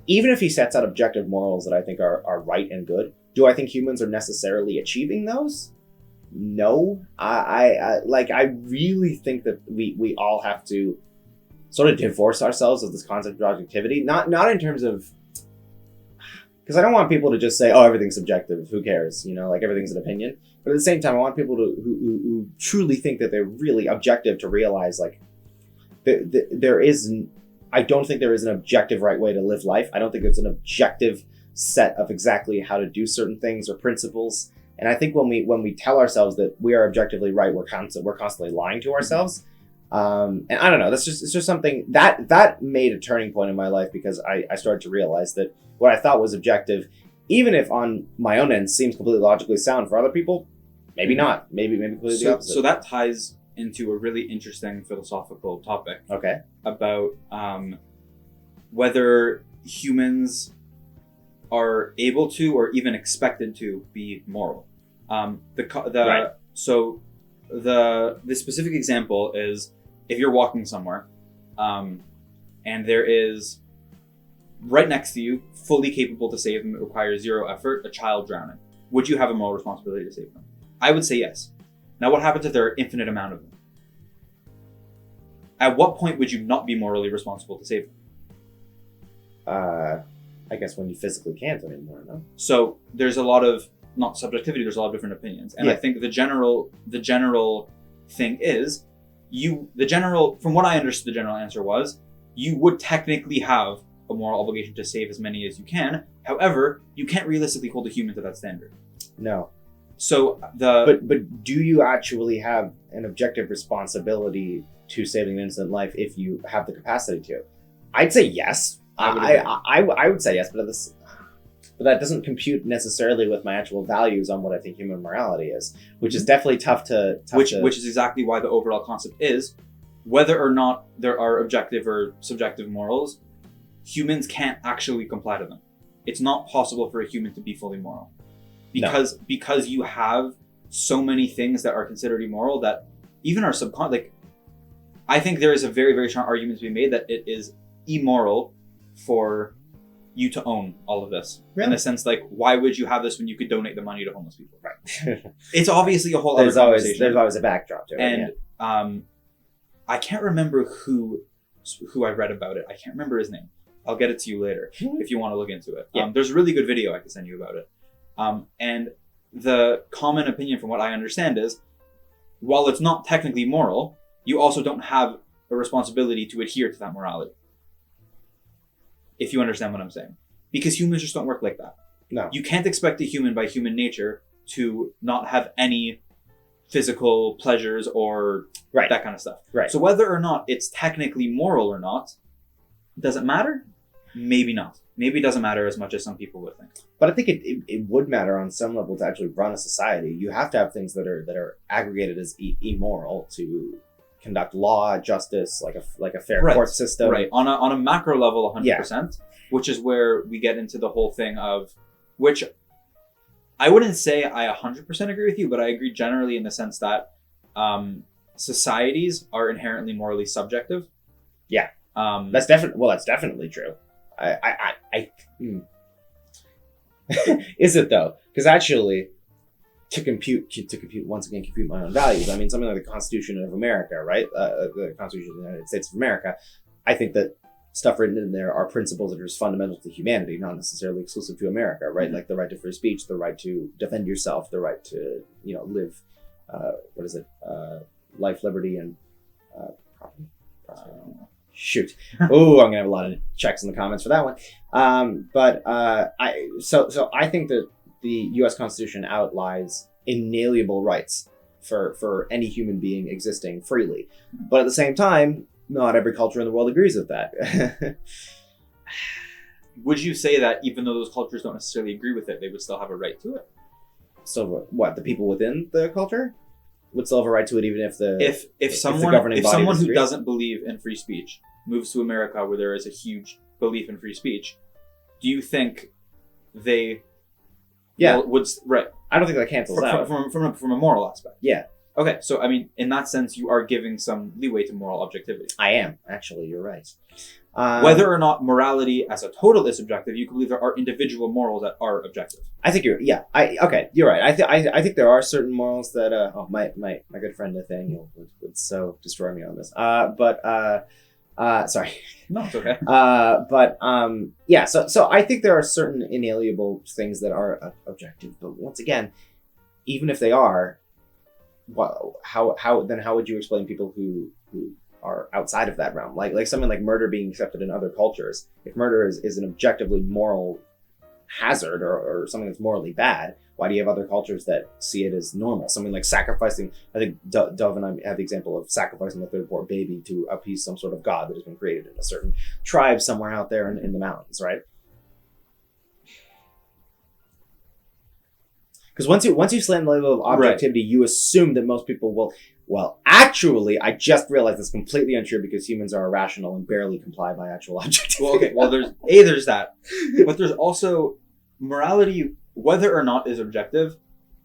Even if he sets out objective morals that I think are right and good, do I think humans are necessarily achieving those? No. I really think that we all have to sort of divorce ourselves of this concept of objectivity. Not in terms of, because I don't want people to just say, oh, everything's subjective, who cares? Like everything's an opinion. But at the same time, I want people who truly think that they're really objective to realize, like, I don't think there is an objective right way to live life. I don't think there's an objective set of exactly how to do certain things or principles. And I think when we tell ourselves that we are objectively right, we're constantly lying to ourselves. And I don't know, it's just something that made a turning point in my life, because I started to realize that what I thought was objective, even if on my own end seems completely logically sound, for other people, maybe not. Maybe completely the opposite. So that ties into a really interesting philosophical topic. Okay. About whether humans are able to or even expected to be moral. Right. So the specific example is, if you're walking somewhere, and there is right next to you, fully capable to save them, it requires zero effort, a child drowning. Would you have a moral responsibility to save them? I would say yes. Now, what happens if there are an infinite amount of them? At what point would you not be morally responsible to save them? I guess when you physically can't anymore, no? So there's a lot of, not subjectivity, there's a lot of different opinions. And I think the general thing is, from what I understood, the general answer was, you would technically have a moral obligation to save as many as you can. However, you can't realistically hold a human to that standard. No. So But do you actually have an objective responsibility to saving an innocent life if you have the capacity to? I'd say yes. I would say yes, but that doesn't compute necessarily with my actual values on what I think human morality is, which is definitely tough to. Which is exactly why the overall concept is, whether or not there are objective or subjective morals, humans can't actually comply to them. It's not possible for a human to be fully moral. Because you have so many things that are considered immoral that even our subconscious, I think there is a very, very strong argument to be made that it is immoral for you to own all of this. Really? In the sense, why would you have this when you could donate the money to homeless people? Right. It's obviously a whole other conversation. There's always a backdrop to it. And I can't remember who I read about it. I can't remember his name. I'll get it to you later if you want to look into it. Yeah. There's a really good video I can send you about it. And the common opinion from what I understand is, while it's not technically moral, you also don't have a responsibility to adhere to that morality. If you understand what I'm saying. Because humans just don't work like that. No. You can't expect a human by human nature to not have any physical pleasures or that kind of stuff. Right. So whether or not it's technically moral or not, does it matter? Maybe not. Maybe it doesn't matter as much as some people would think. But I think it would matter on some level to actually run a society. You have to have things that are aggregated as immoral to conduct law, justice, like a fair court system. Right. On a macro level, 100%, which is where we get into the whole thing of, which I wouldn't say I 100% agree with you, but I agree generally in the sense that societies are inherently morally subjective. Yeah. That's definitely true. Is it though? Because actually, to compute my own values. I mean, something like the Constitution of America, right? The Constitution of the United States of America. I think that stuff written in there are principles that are just fundamental to humanity, not necessarily exclusive to America, right? Like the right to free speech, the right to defend yourself, the right to live. Life, liberty, and property. Shoot. Oh, I'm gonna have a lot of checks in the comments for that one. I think that the U.S. Constitution outlines inalienable rights for any human being existing freely, but at the same time, not every culture in the world agrees with that. Would you say that even though those cultures don't necessarily agree with it, they would still have a right to it? So what? The people within the culture would still have a right to it, even if someone who doesn't believe in free speech moves to America where there is a huge belief in free speech, do you think they would right? I don't think that cancels out from a moral aspect. Yeah. Okay, so I mean, in that sense, you are giving some leeway to moral objectivity. I am actually. You're right. Whether or not morality as a total is subjective, you can believe there are individual morals that are objective. I think you're right. I think there are certain morals that my good friend Nathaniel would so destroy me on this. Sorry. No, it's okay. So I think there are certain inalienable things that are objective, but once again, even if they are, how would you explain people who are outside of that realm, like something like murder being accepted in other cultures? If murder is an objectively moral hazard or something that's morally bad, why do you have other cultures that see it as normal? Something like sacrificing, I think Dove and I have the example of sacrificing the third-born baby to appease some sort of god that has been created in a certain tribe somewhere out there in the mountains, right? Because once you slam the label of objectivity, you assume that most people will. Well, actually, I just realized that's completely untrue because humans are irrational and barely comply by actual objectivity. Well, okay. Well, there's that, but there's also morality, whether or not is objective.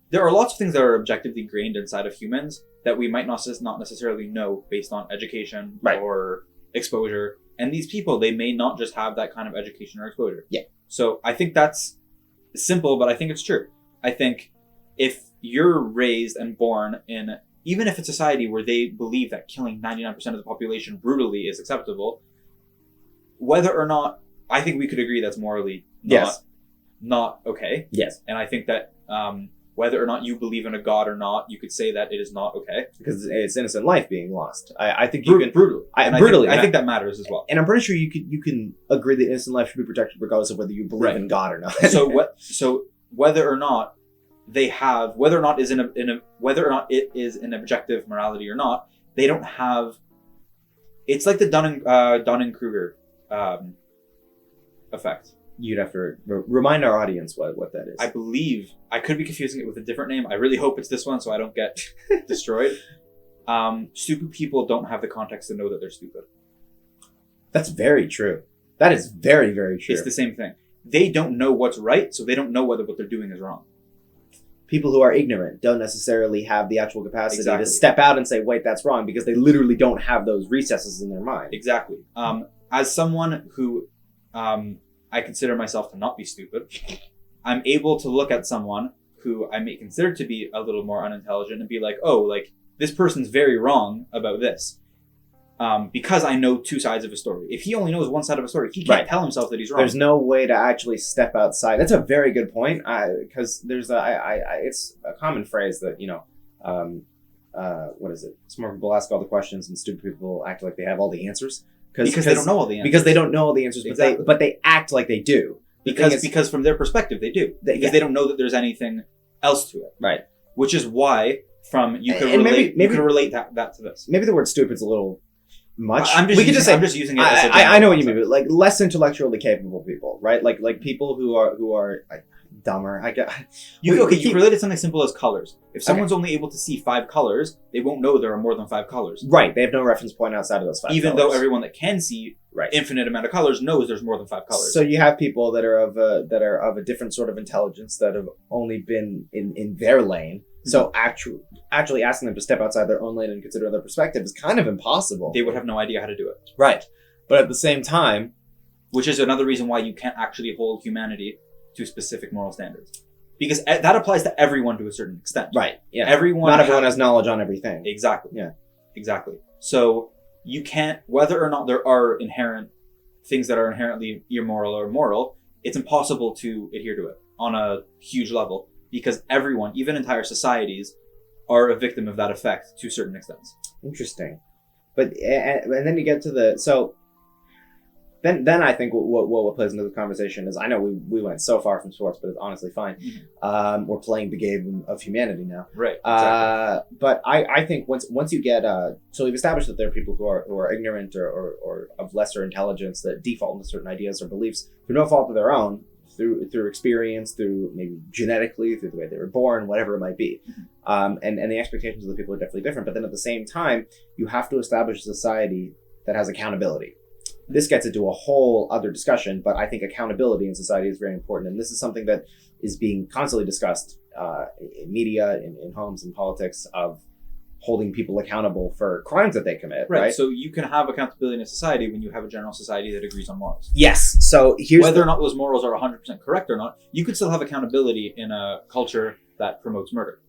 There are lots of things that are objectively grained inside of humans that we might not necessarily know based on education or exposure. And these people, they may not just have that kind of education or exposure. Yeah. So I think that's simple, but I think it's true. I think if you're raised and born in, even if it's a society where they believe that killing 99% of the population brutally is acceptable, whether or not, I think we could agree that's morally not okay. Yes. And I think that whether or not you believe in a god or not, you could say that it is not okay. Because it's innocent life being lost. I think you can Brutally. I think that matters as well. And I'm pretty sure you can agree that innocent life should be protected regardless of whether you believe in God or not. So whether or not whether or not it is an objective morality or not, they don't have. It's like the Dunning-Kruger effect. You'd have to remind our audience what that is. I believe I could be confusing it with a different name. I really hope it's this one so I don't get destroyed. Stupid people don't have the context to know that they're stupid. That's very true. That is very, very true. It's the same thing. They don't know what's right, so they don't know whether what they're doing is wrong. People who are ignorant don't necessarily have the actual capacity Exactly. to step out and say, wait, that's wrong, because they literally don't have those recesses in their mind. Exactly. As someone who I consider myself to not be stupid, I'm able to look at someone who I may consider to be a little more unintelligent and be like, oh, like, this person's very wrong about this. Because I know two sides of a story. If he only knows one side of a story, he can't tell himself that he's wrong. There's no way to actually step outside. That's a very good point. Because there's it's a common phrase that, what is it? Smart people ask all the questions and stupid people act like they have all the answers. Because they don't know all the answers. Because they don't know all the answers, Exactly. but they act like they do. Because from their perspective, they do. Because they don't know that there's anything else to it. Right. Which is why you could relate that to this. Maybe the word stupid's a little much. I'm just using it as a I know what you mean, but like less intellectually capable people, right? Like people who are like dumber. You can relate it to something simple as colors. If someone's only able to see 5 colors, they won't know there are more than 5 colors. Right. They have no reference point outside of those 5 Even colors. though everyone that can see infinite amount of colors knows there's more than 5 colors. So you have people that are of a different sort of intelligence that have only been in their lane. So actually asking them to step outside their own lane and consider their perspective is kind of impossible. They would have no idea how to do it. Right. But at the same time, which is another reason why you can't actually hold humanity to specific moral standards. Because that applies to everyone to a certain extent. Right. Yeah. Not everyone has knowledge on everything. Exactly. Yeah. Exactly. So you can't, whether or not there are inherent things that are inherently immoral or moral, it's impossible to adhere to it on a huge level because everyone, even entire societies, are a victim of that effect to certain extents. Interesting. But, and then you get to Then I think what plays into the conversation is, I know we went so far from sports, but it's honestly fine. Mm-hmm. We're playing the game of humanity now. Right. Exactly. But I think once you get, so we've established that there are people who are ignorant or of lesser intelligence that default into certain ideas or beliefs through no fault of their own, through experience, through maybe genetically, through the way they were born, whatever it might be. Mm-hmm. And the expectations of the people are definitely different. But then at the same time, you have to establish a society that has accountability. This gets into a whole other discussion, but I think accountability in society is very important. And this is something that is being constantly discussed in media, in homes, in politics, of holding people accountable for crimes that they commit. Right. So you can have accountability in a society when you have a general society that agrees on morals. Yes. So here's whether or not those morals are 100% correct or not, you could still have accountability in a culture that promotes murder.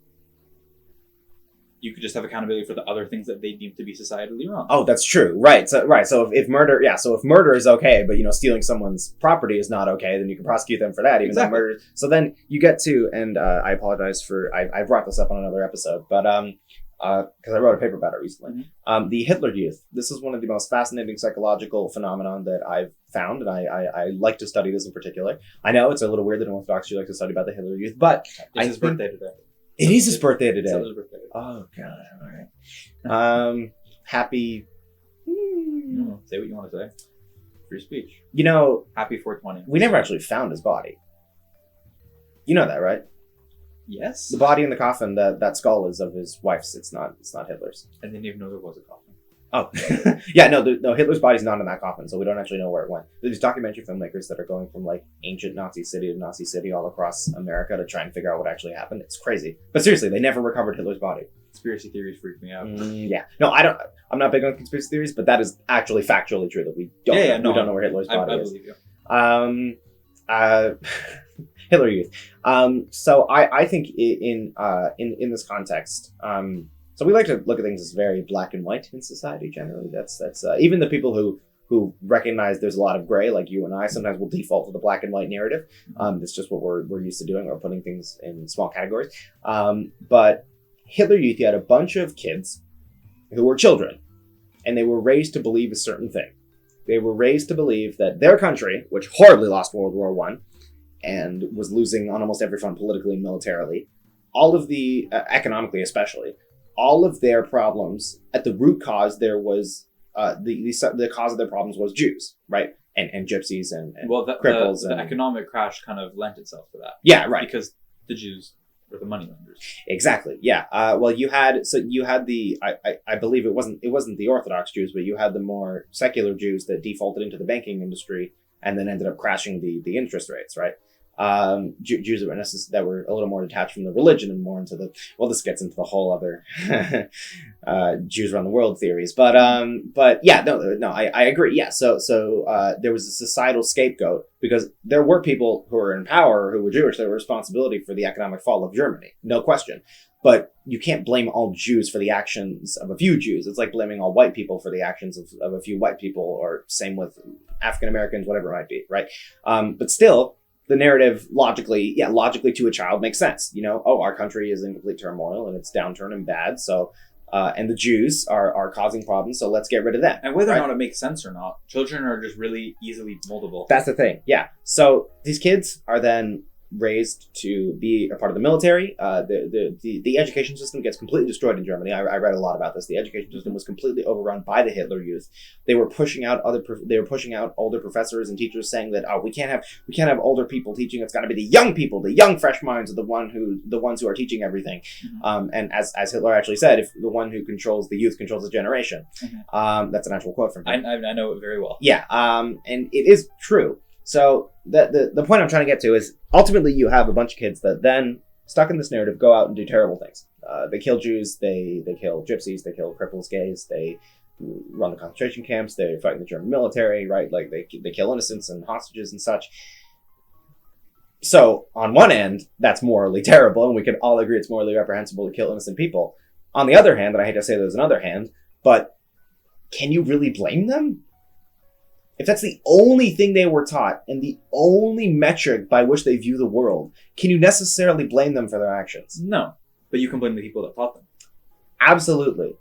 You could just have accountability for the other things that they deem to be societally wrong. Oh, that's true. Right. So if murder is okay, but stealing someone's property is not okay, then you can prosecute them for that, even though murder. So then you get to, and I apologize for I brought this up on another episode, but because I wrote a paper about it recently. Mm-hmm. The Hitler Youth. This is one of the most fascinating psychological phenomenon that I've found, and I like to study this in particular. I know it's a little weird that an Orthodox Jew likes to study about the Hitler Youth, but it's his birthday today. It is his birthday today. It's his birthday. Oh God! All right. Happy. Say what you want to say. Free speech. Happy 420. We never actually found his body. You know that, right? Yes. The body in the coffin, that skull is of his wife's. It's not Hitler's. I didn't even know there was a coffin. Oh, yeah, no, Hitler's body's not in that coffin, so we don't actually know where it went. There's documentary filmmakers that are going from like ancient Nazi city to Nazi city all across America to try and figure out what actually happened. It's crazy. But seriously, they never recovered Hitler's body. Conspiracy theories freak me out. Yeah. No, I'm not big on conspiracy theories, but that is actually factually true that we don't know where Hitler's body is. I believe you. Hitler Youth. So I think in this context, so we like to look at things as very black and white in society generally. That's even the people who who recognize there's a lot of gray, like you and I. Sometimes we'll default to the black and white narrative. That's just what we're used to doing, or putting things in small categories. But Hitler Youth, you had a bunch of kids who were children, and they were raised to believe a certain thing. They were raised to believe that their country, which horribly lost World War I and was losing on almost every front politically and militarily, all of the, economically especially, all of their problems, at the root cause, there was, the cause of their problems was Jews, right? And gypsies and cripples. The economic crash kind of lent itself to that. Yeah, right. Because the Jews were the moneylenders. Exactly. Yeah. Well, you had the I believe it wasn't the Orthodox Jews, but you had the more secular Jews that defaulted into the banking industry and then ended up crashing the interest rates, right? Jews that were a little more detached from the religion and more into this gets into the whole other Jews around the world theories, but yeah, no, I agree. Yeah. So there was a societal scapegoat because there were people who were in power who were Jewish that were responsibility for the economic fall of Germany. No question. But you can't blame all Jews for the actions of a few Jews. It's like blaming all white people for the actions of a few white people, or same with African Americans, whatever it might be. Right. But still, the narrative logically to a child makes sense. Our country is in complete turmoil and it's downturn and bad. So, and the Jews are causing problems. So let's get rid of them. And whether or not it makes sense or not, children are just really easily moldable. That's the thing. Yeah. So these kids are then raised to be a part of the military. The education system gets completely destroyed in Germany. I read a lot about this. The education system was completely overrun by the Hitler Youth. They were pushing out older professors and teachers, saying that we can't have older people teaching. It's got to be the young people. The young fresh minds are the ones who are teaching everything. Mm-hmm. And as Hitler actually said, if the one who controls the youth controls the generation. Mm-hmm. That's an actual quote from him. I know it very well. Yeah. And it is true. So the point I'm trying to get to is ultimately you have a bunch of kids that then, stuck in this narrative, go out and do terrible things. They kill Jews, they kill gypsies, they kill cripples, gays, they run the concentration camps, they fight in the German military, right? Like they kill innocents and hostages and such. So on one end, that's morally terrible, and we can all agree it's morally reprehensible to kill innocent people. On the other hand, and I hate to say there's another hand, but can you really blame them? If that's the only thing they were taught and the only metric by which they view the world, can you necessarily blame them for their actions? No, but you can blame the people that taught them. Absolutely.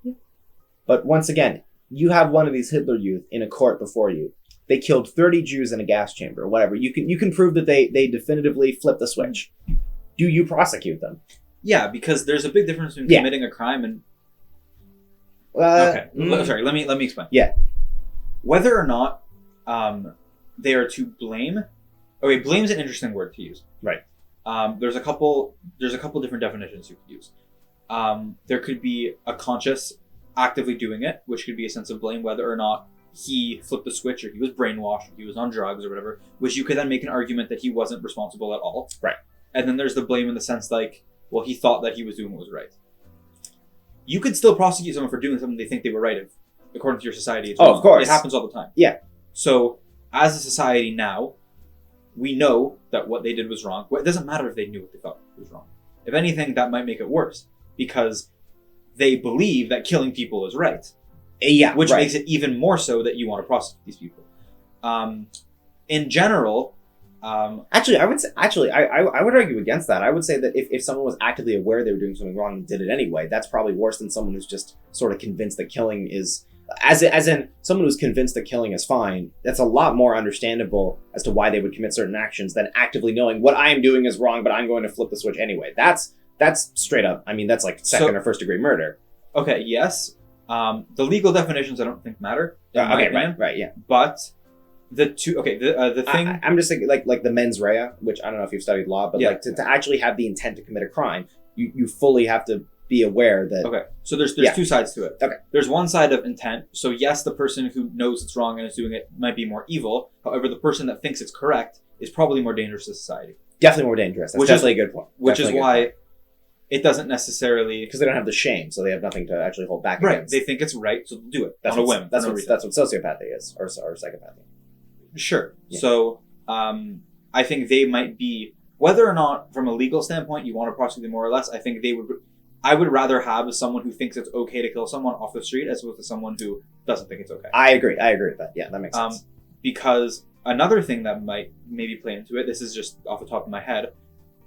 But once again, you have one of these Hitler Youth in a court before you. They killed 30 Jews in a gas chamber, whatever. You can prove that they definitively flipped the switch. Do you prosecute them? Yeah, because there's a big difference between committing a crime and... Okay, sorry, let me explain. Yeah. Whether or not they are to blame. Okay, blame is an interesting word to use. Right. There's a couple different definitions you could use. There could be a conscious, actively doing it, which could be a sense of blame, whether or not he flipped the switch, or he was brainwashed, or he was on drugs, or whatever, which you could then make an argument that he wasn't responsible at all. Right. And then there's the blame in the sense like, well, he thought that he was doing what was right. You could still prosecute someone for doing something they think they were right of, according to your society. Of course. It happens all the time. Yeah. So, as a society now, we know that what they did was wrong. It doesn't matter if they knew what they thought was wrong. If anything, that might make it worse, because they believe that killing people is right. Yeah, which makes it even more so that you want to prosecute these people. In general, I would argue against that. I would say that if someone was actively aware they were doing something wrong and did it anyway, that's probably worse than someone who's just sort of convinced that killing is... As in, someone who's convinced that killing is fine, that's a lot more understandable as to why they would commit certain actions than actively knowing what I am doing is wrong, but I'm going to flip the switch anyway. That's straight up. I mean, that's like second or first degree murder. Okay, yes. The legal definitions I don't think matter. Right, yeah. But the two, the thing... I'm just thinking like the mens rea, which I don't know if you've studied law, but to actually have the intent to commit a crime, you fully have to be aware that... Okay, so there's two sides to it. Okay. There's one side of intent. So yes, the person who knows it's wrong and is doing it might be more evil. However, the person that thinks it's correct is probably more dangerous to society. Definitely more dangerous. That's definitely a good point. Which is why it doesn't necessarily... Because they don't have the shame, so they have nothing to actually hold back against. Right, they think it's right, so they'll do it on a whim. That's what sociopathy is, or psychopathy. Sure. Yeah. So I think they might be... Whether or not, from a legal standpoint, you want to prosecute them more or less, I think they would... I would rather have someone who thinks it's okay to kill someone off the street as opposed to someone who doesn't think it's okay. I agree with that. Yeah, that makes sense. Because another thing that might maybe play into it, this is just off the top of my head,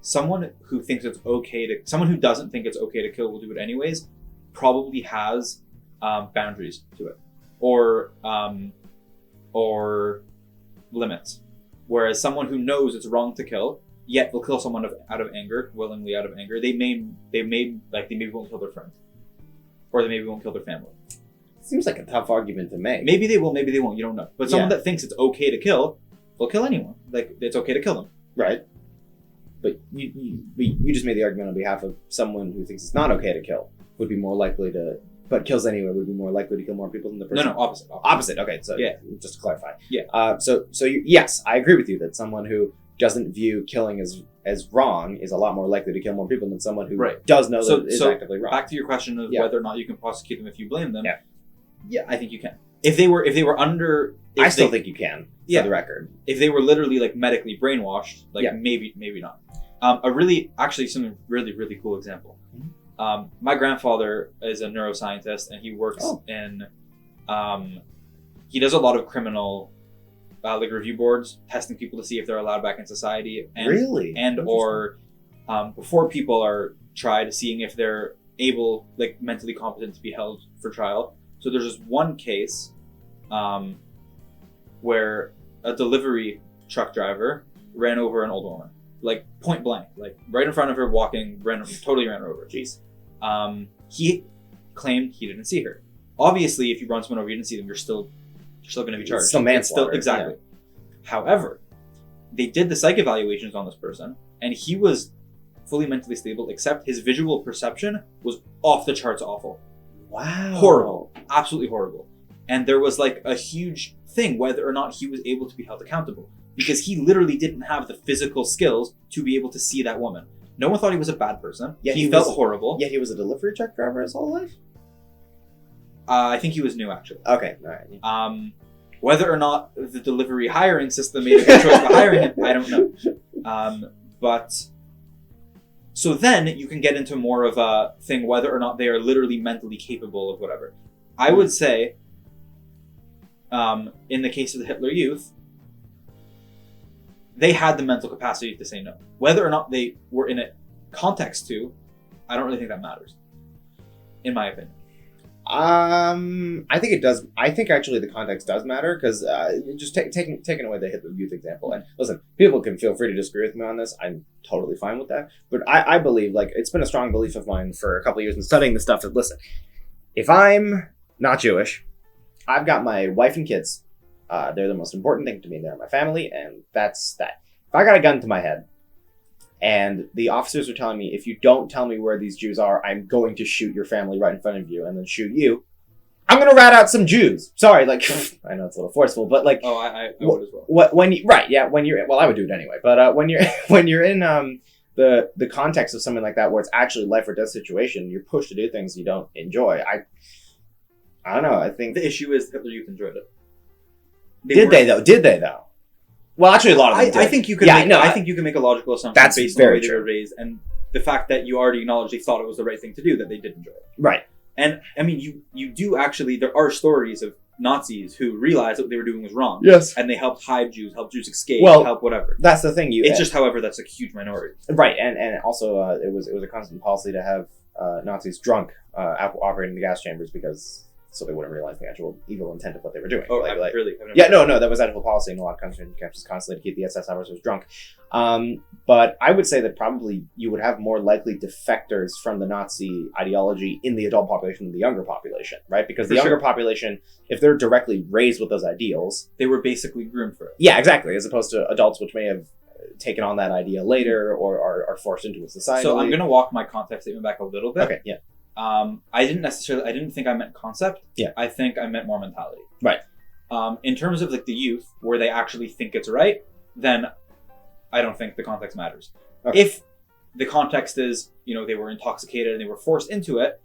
someone who doesn't think it's okay to kill will do it anyways, probably has boundaries to it, or limits. Whereas someone who knows it's wrong to kill, yet will kill someone out of anger, willingly out of anger, they maybe won't kill their friend, or they maybe won't kill their family. Seems like a tough argument to make. Maybe they will, maybe they won't. You don't know. But someone that thinks it's okay to kill, will kill anyone. Like, it's okay to kill them. Right. But you just made the argument on behalf of someone who thinks it's not okay to kill would be more likely to, but kills anyway, would be more likely to kill more people than the person. No, opposite. Opposite. Okay, so yeah, just to clarify. Yeah. Yes, I agree with you that someone who doesn't view killing as wrong is a lot more likely to kill more people than someone who does know that it's actively wrong. Back to your question of whether or not you can prosecute them if you blame them. Yeah. Yeah, I think you can. If they were under, I still think you can. For the record, if they were literally like medically brainwashed, like maybe not. Something really cool example. Mm-hmm. My grandfather is a neuroscientist, and he works in. He does a lot of criminal, like review boards, testing people to see if they're allowed back in society, or before people are tried, seeing if they're able, like mentally competent to be held for trial. So there's this one case where a delivery truck driver ran over an old woman, like point blank, like right in front of her, totally ran her over. Jeez. He claimed he didn't see her. Obviously, if you run someone over, you didn't see them, you're still going to be charged. It's still manslaughter. Exactly. Yeah. However, they did the psych evaluations on this person, and he was fully mentally stable, except his visual perception was off the charts awful. Wow. Horrible. Absolutely horrible. And there was like a huge thing whether or not he was able to be held accountable, because he literally didn't have the physical skills to be able to see that woman. No one thought he was a bad person. Yeah, he felt horrible. Yet he was a delivery truck driver his whole life? I think he was new, actually. Okay, all right. Whether or not the delivery hiring system made a good choice by hiring him, I don't know. But so then you can get into more of a thing whether or not they are literally mentally capable of whatever. I would say, in the case of the Hitler Youth, they had the mental capacity to say no. Whether or not they were in a context to, I don't really think that matters, in my opinion. I think it does. I think actually the context does matter, because just taking away the Hitler Youth example, and listen, people can feel free to disagree with me on this. I'm totally fine with that. But I believe, like, it's been a strong belief of mine for a couple of years in studying this stuff, that listen, if I'm not Jewish, I've got my wife and kids. They're the most important thing to me. They're my family, and that's that. If I got a gun to my head, and the officers are telling me, if you don't tell me where these Jews are, I'm going to shoot your family right in front of you and then shoot you, I'm going to rat out some Jews. Sorry, like, I know it's a little forceful, but like... Oh, I would as well. I would do it anyway. But when you're in the context of something like that, where it's actually life or death situation, you're pushed to do things you don't enjoy. I don't know, I think... The issue is Hitler Youth enjoyed it. Did they though? Well, actually, a lot of them did. I think you can. I think you can make a logical assumption based on the way they were raised and the fact that you already acknowledged they thought it was the right thing to do, that they did enjoy it. Right. And I mean, you do actually. There are stories of Nazis who realized what they were doing was wrong. Yes. And they helped hide Jews, help Jews escape, help whatever. That's the thing. It's just, however, that's a huge minority. Right, and also it was a constant policy to have Nazis drunk operating the gas chambers, because so they wouldn't realize the actual evil intent of what they were doing. Oh, really? Yeah, no, that was actual policy in a lot of countries constantly to keep the SS officers drunk. But I would say that probably you would have more likely defectors from the Nazi ideology in the adult population than the younger population, right? Because the younger population, if they're directly raised with those ideals... They were basically groomed for it. Yeah, exactly, as opposed to adults which may have taken on that idea later or are forced into a society. So I'm going to walk my context statement back a little bit. Okay, yeah. I didn't think I meant concept. Yeah. I think I meant more mentality. Right. In terms of like the youth, where they actually think it's right, then I don't think the context matters. Okay. If the context is, they were intoxicated and they were forced into it,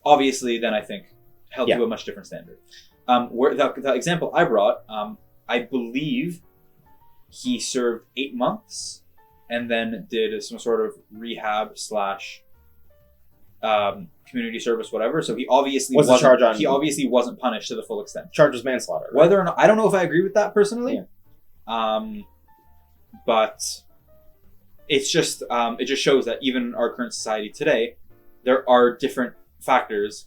obviously then I think held to a much different standard. Where the example I brought, I believe he served 8 months and then did some sort of rehab / community service, whatever. So he obviously What's the charge on? He obviously wasn't punished to the full extent. Charge was manslaughter. Right? Whether or not, I don't know if I agree with that personally. Yeah. But it's just it just shows that even in our current society today, there are different factors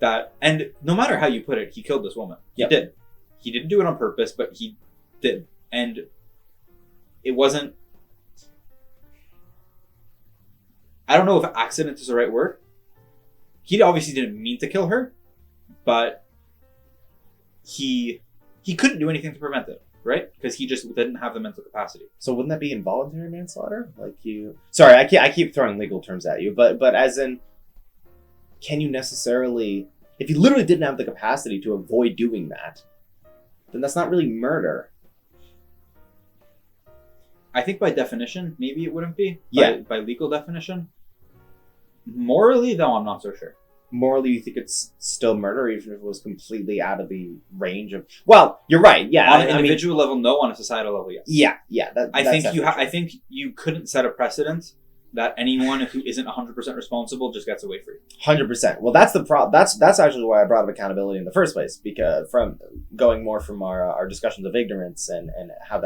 that, and no matter how you put it, he killed this woman. Yep. He did. He didn't do it on purpose, but he did. And it wasn't, I don't know if accident is the right word. He obviously didn't mean to kill her, but he couldn't do anything to prevent it, right? Because he just didn't have the mental capacity. So wouldn't that be involuntary manslaughter? Sorry, I keep throwing legal terms at you, but as in, can you necessarily, if you literally didn't have the capacity to avoid doing that, then that's not really murder. I think by definition, maybe it wouldn't be. Yeah. By legal definition. Morally, though, I'm not so sure. Morally, you think it's still murder, even if it was completely out of the range of... Well, you're right, yeah. On an individual level, no. On a societal level, yes. Yeah. I think you couldn't set a precedent that anyone who isn't 100% responsible just gets away free. 100%. Well, that's the problem. That's actually why I brought up accountability in the first place, because from going more from our discussions of ignorance and how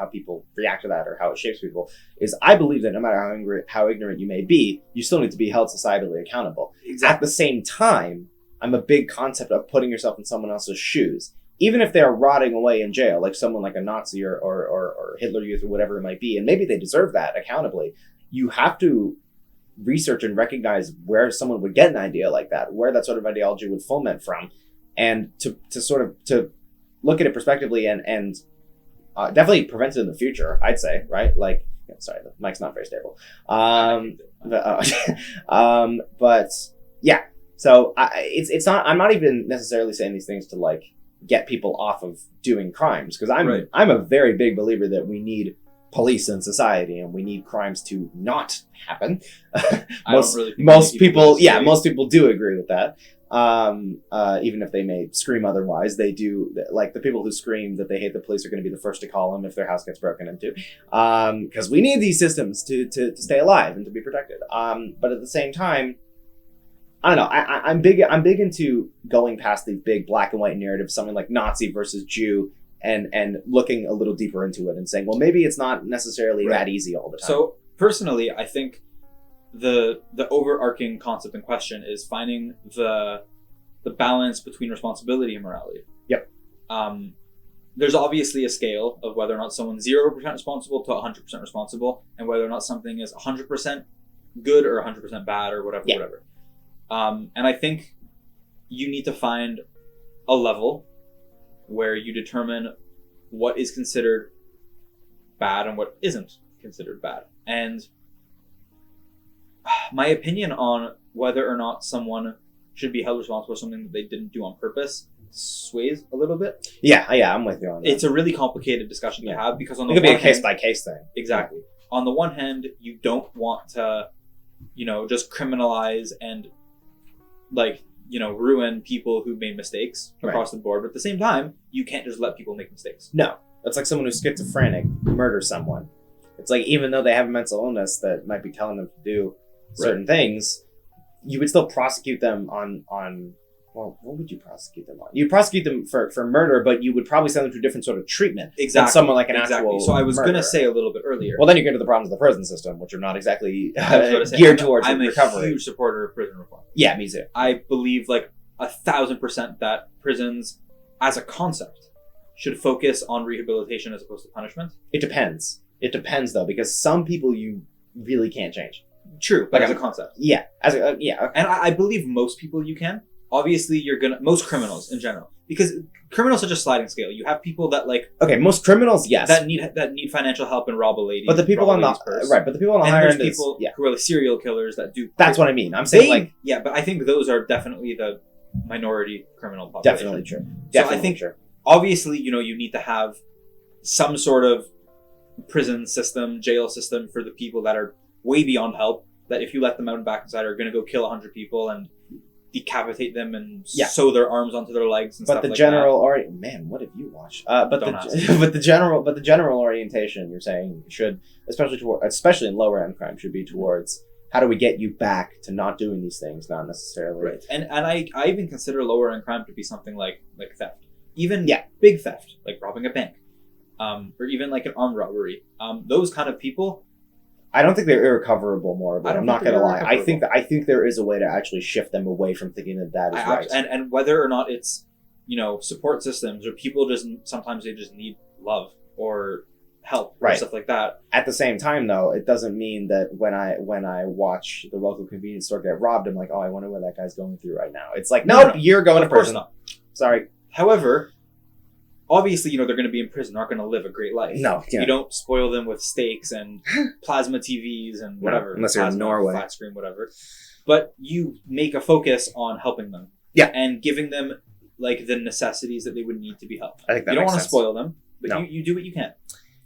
people react to that or how it shapes people, is I believe that no matter how ignorant you may be, you still need to be held societally accountable. Exactly. At the same time, I'm a big concept of putting yourself in someone else's shoes. Even if they are rotting away in jail, like someone like a Nazi or Hitler Youth or whatever it might be, and maybe they deserve that accountably, you have to research and recognize where someone would get an idea like that, where that sort of ideology would foment from, and to look at it prospectively and definitely prevent it in the future, I'd say, right? Like, sorry, the mic's not very stable. But yeah, so it's not, I'm not even necessarily saying these things to like get people off of doing crimes, because I'm a very big believer that we need police in society and we need crimes to not happen. most people do agree with that. Even if they may scream otherwise, they do. Like the people who scream that they hate the police are going to be the first to call them if their house gets broken into, because we need these systems to stay alive and to be protected. But at the same time, I don't know. I'm big into going past the big black and white narrative, something like Nazi versus Jew, and looking a little deeper into it and saying, well, maybe it's not necessarily that easy all the time. So personally, I think the overarching concept in question is finding the balance between responsibility and morality. Yep. There's obviously a scale of whether or not someone's 0% responsible to 100% responsible, and whether or not something is 100% good or 100% bad or whatever. And I think you need to find a level where you determine what is considered bad and what isn't considered bad. And my opinion on whether or not someone should be held responsible for something that they didn't do on purpose sways a little bit. Yeah, I'm with you on that. It's a really complicated discussion to have, because on the it could one be a case-by-case thing. Exactly. On the one hand, you don't want to, just criminalize and ruin people who made mistakes across the board. But at the same time, you can't just let people make mistakes. No. It's like someone who's schizophrenic murders someone. It's like, even though they have a mental illness that might be telling them to do certain things, you would still prosecute them on well, what would you prosecute them on? You prosecute them for murder, but you would probably send them to a different sort of treatment than someone like an actual So I was going to murderer. say a little bit earlier. Well, then you get to the problems of the prison system, which are not exactly geared towards recovery. I'm a huge supporter of prison reform. Yeah, me too. I believe 1,000% that prisons, as a concept, should focus on rehabilitation as opposed to punishment. It depends. It depends, though, because some people you really can't change. True, but as a concept. Yeah. And I believe most people you can. Obviously, most criminals in general, because criminals are such a sliding scale. You have people that most criminals, yes, that need financial help and rob a lady. But the people on the higher end, people who are the serial killers that do. That's what I mean. I'm saying but I think those are definitely the minority criminal population. Definitely true. So I think obviously, you need to have some sort of prison system, jail system for the people that are way beyond help. That if you let them out back inside, are going to go kill 100 people and decapitate them and sew their arms onto their legs and stuff like that. Man, what have you watched? But the general orientation you're saying should, especially in lower end crime, should be towards how do we get you back to not doing these things, not necessarily. Right. And I even consider lower end crime to be something like theft. Even Yeah. big theft, like robbing a bank. Or even like an armed robbery. Those kind of people. I don't think they're irrecoverable, more, but I'm not going to lie. I irrecoverable. think there is a way to actually shift them away from thinking that is right. And whether or not it's, support systems or people sometimes they just need love or help or stuff like that. At the same time, though, it doesn't mean that when I watch the local convenience store get robbed, I'm like, oh, I wonder what that guy's going through right now. It's like, nope, you're going to prison. Of course not. Sorry. However, obviously, they're going to be in prison, aren't going to live a great life. No, yeah. You don't spoil them with steaks and plasma TVs and whatever. No, unless you're in Norway. Flat screen, whatever. But you make a focus on helping them. Yeah. And giving them, like, the necessities that they would need to be helped. I think that you don't makes want to sense. spoil them, but No. you do what you can.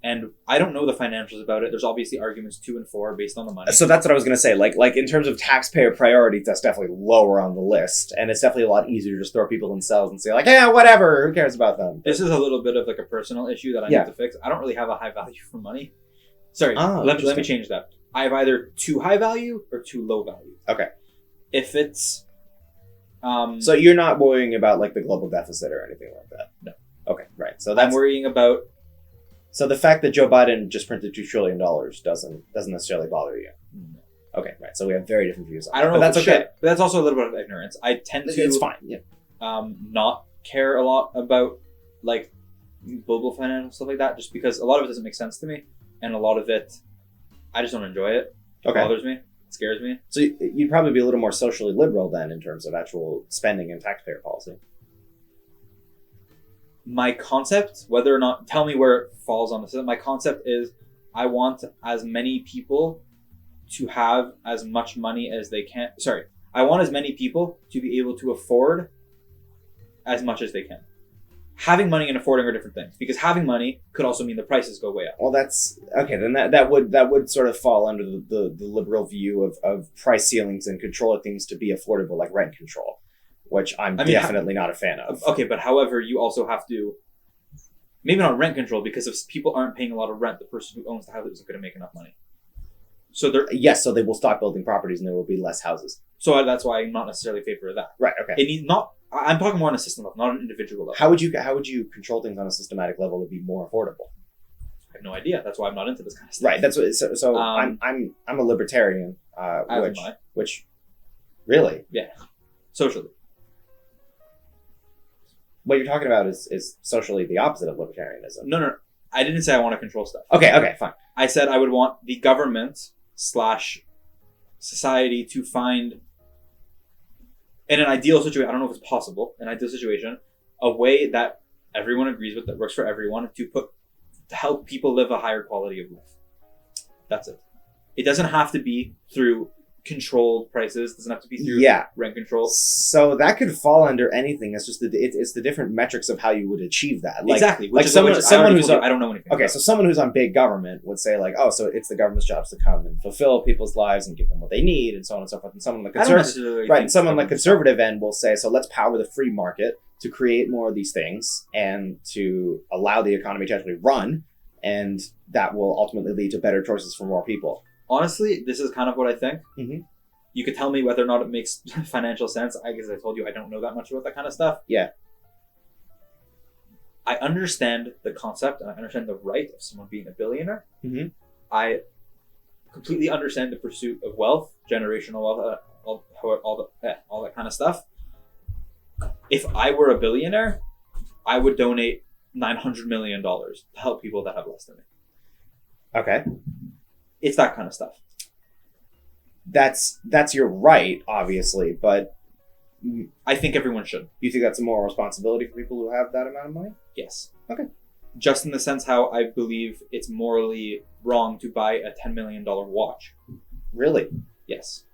And I don't know the financials about it. There's obviously arguments 2 and 4 based on the money. So that's what I was going to say. Like in terms of taxpayer priorities, that's definitely lower on the list. And it's definitely a lot easier to just throw people in cells and say, like, yeah, whatever, who cares about them? This is a little bit of like a personal issue that I need to fix. I don't really have a high value for money. Sorry, let me change that. I have either too high value or too low value. Okay. If it's... so you're not worrying about like the global deficit or anything like that? No. Okay, right. So I'm worrying about... So the fact that Joe Biden just printed $2 trillion doesn't necessarily bother you? No. Okay, right. So we have very different views on that. I don't know, but that's okay. But that's also a little bit of ignorance. I tend to... It's fine, yeah. Not care a lot about like global finance stuff like that, just because a lot of it doesn't make sense to me, and a lot of it, I just don't enjoy it. It bothers me. It scares me. So you'd probably be a little more socially liberal then in terms of actual spending and taxpayer policy. My concept, whether or not, tell me where it falls on the system. My concept is I want as many people to have as much money as they can. Sorry. I want as many people to be able to afford as much as they can. Having money and affording are different things, because having money could also mean the prices go way up. Well, that's okay. Then that would sort of fall under the liberal view of price ceilings and control of things to be affordable, like rent control, which I'm definitely not a fan of. Okay, but however, you also have to, maybe not rent control, because if people aren't paying a lot of rent, the person who owns the house isn't going to make enough money. So so they will stop building properties and there will be less houses. So that's why I'm not necessarily in favor of that. Right. Okay. It needs not. I'm talking more on a system level, not an individual level. How would you control things on a systematic level to be more affordable? I have no idea. That's why I'm not into this kind of stuff. Right. That's what. So I'm a libertarian. Which really, yeah, socially. What you're talking about is socially the opposite of libertarianism. No. I didn't say I want to control stuff. Okay, fine. I said I would want the government / society to find, in an ideal situation, I don't know if it's possible, an ideal situation, a way that everyone agrees with, that works for everyone, to help people live a higher quality of life. That's it. It doesn't have to be through controlled prices. It doesn't have to be through rent control. So that could fall under anything. It's just it's the different metrics of how you would achieve that. Like, exactly. Like someone who's I don't know anything. Okay, so someone who's on big government would say like, oh, so it's the government's jobs to come and fulfill people's lives and give them what they need and so on and so forth. And someone on the conservative end will say, so let's power the free market to create more of these things and to allow the economy to actually run, and that will ultimately lead to better choices for more people. Honestly, this is kind of what I think. Mm-hmm. You could tell me whether or not it makes financial sense. I guess I told you I don't know that much about that kind of stuff. Yeah. I understand the concept and I understand the right of someone being a billionaire. Mm-hmm. I completely understand the pursuit of wealth, generational wealth, all that kind of stuff. If I were a billionaire, I would donate $900 million to help people that have less than me. Okay. It's that kind of stuff. That's your right, obviously, but I think everyone should. You think that's a moral responsibility for people who have that amount of money? Yes. Okay. Just in the sense how I believe it's morally wrong to buy a $10 million watch. Really? Yes.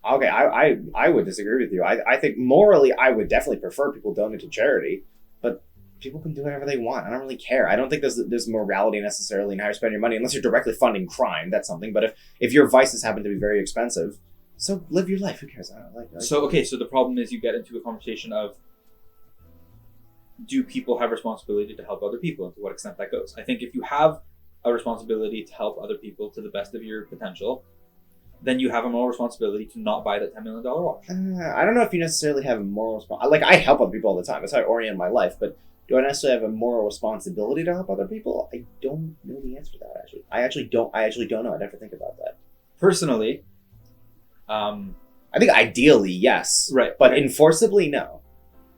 Okay, I would disagree with you. I think morally I would definitely prefer people donate to charity, but people can do whatever they want. I don't really care. I don't think there's morality necessarily in how you spend your money, unless you're directly funding crime. That's something. But if your vices happen to be very expensive, so live your life. Who cares? I don't like. So the problem is you get into a conversation of, do people have responsibility to help other people, and to what extent that goes? I think if you have a responsibility to help other people to the best of your potential, then you have a moral responsibility to not buy that $10 million watch. I don't know if you necessarily have a moral responsibility. Like, I help other people all the time. That's how I orient my life. But do I necessarily have a moral responsibility to help other people? I don't know the answer to that, actually. I actually don't know. I never think about that. Personally, I think ideally, yes. right. But right. enforceably, no.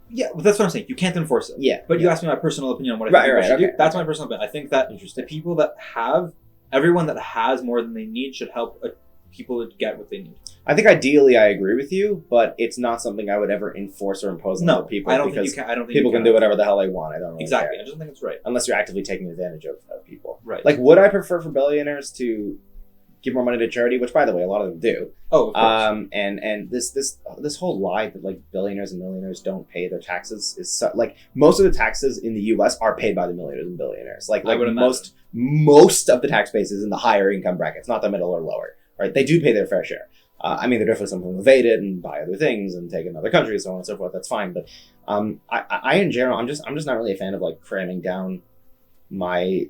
Yeah, but that's what I'm saying. You can't enforce it. Yeah. But you asked me my personal opinion on what I think people should do. That's my personal opinion. I think that the people that have, everyone that has more than they need should help people to get what they need. I think ideally I agree with you, but it's not something I would ever enforce or impose on other people. I don't think you can. I don't think people can do whatever the hell they want. I don't really exactly. care. I just think it's right. Unless you're actively taking advantage of people. Right. Like, would I prefer for billionaires to give more money to charity? Which, by the way, a lot of them do. Oh, of course. And this whole lie that like billionaires and millionaires don't pay their taxes is like most of the taxes in the U.S. are paid by the millionaires and billionaires. Like most of the tax base is in the higher income brackets, not the middle or lower. Right? They do pay their fair share. I mean, they're definitely some of them evade it and buy other things and take in other countries, so on and so forth. That's fine. But I in general, I'm just not really a fan of like cramming down my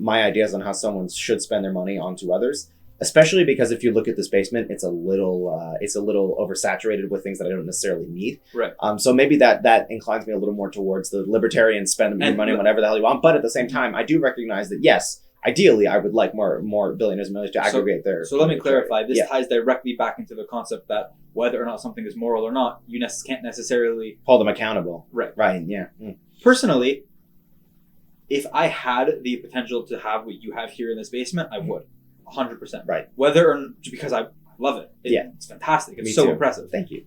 ideas on how someone should spend their money onto others. Especially because if you look at this basement, it's a little oversaturated with things that I don't necessarily need. Right. So maybe that inclines me a little more towards the libertarian spend your money whatever the hell you want. But at the same time, I do recognize that yes, ideally, I would like more billionaires and millionaires to aggregate their. So let me clarify. This ties directly back into the concept that whether or not something is moral or not, you can't necessarily hold them accountable. Right. Right. Yeah. Personally, if I had the potential to have what you have here in this basement, I would. 100%. Right. Whether or because I love it. It's fantastic. It's so impressive. Thank you.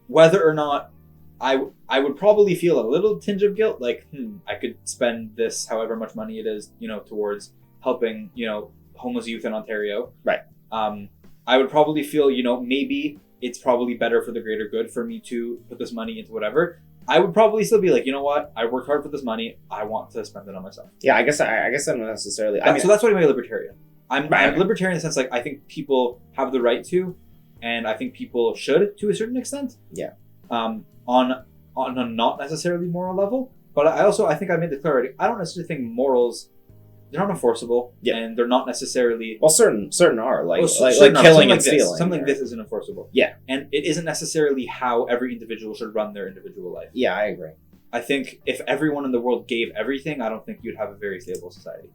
Whether or not I would probably feel a little tinge of guilt, like I could spend this however much money it is, towards helping, homeless youth in Ontario. Right. I would probably feel, maybe it's probably better for the greater good for me to put this money into whatever. I would probably still be like, you know what? I worked hard for this money. I want to spend it on myself. Yeah, I guess I'm not necessarily. So that's why I'm a libertarian. I'm libertarian in the sense like I think people have the right to, and I think people should to a certain extent. Yeah. On a not necessarily moral level, but I think I made the clarity. I don't necessarily think morals. They're not enforceable, and they're not necessarily. Well, certain are like killing and stealing. Something like this isn't enforceable. Yeah, and it isn't necessarily how every individual should run their individual life. Yeah, I agree. I think if everyone in the world gave everything, I don't think you'd have a very stable society.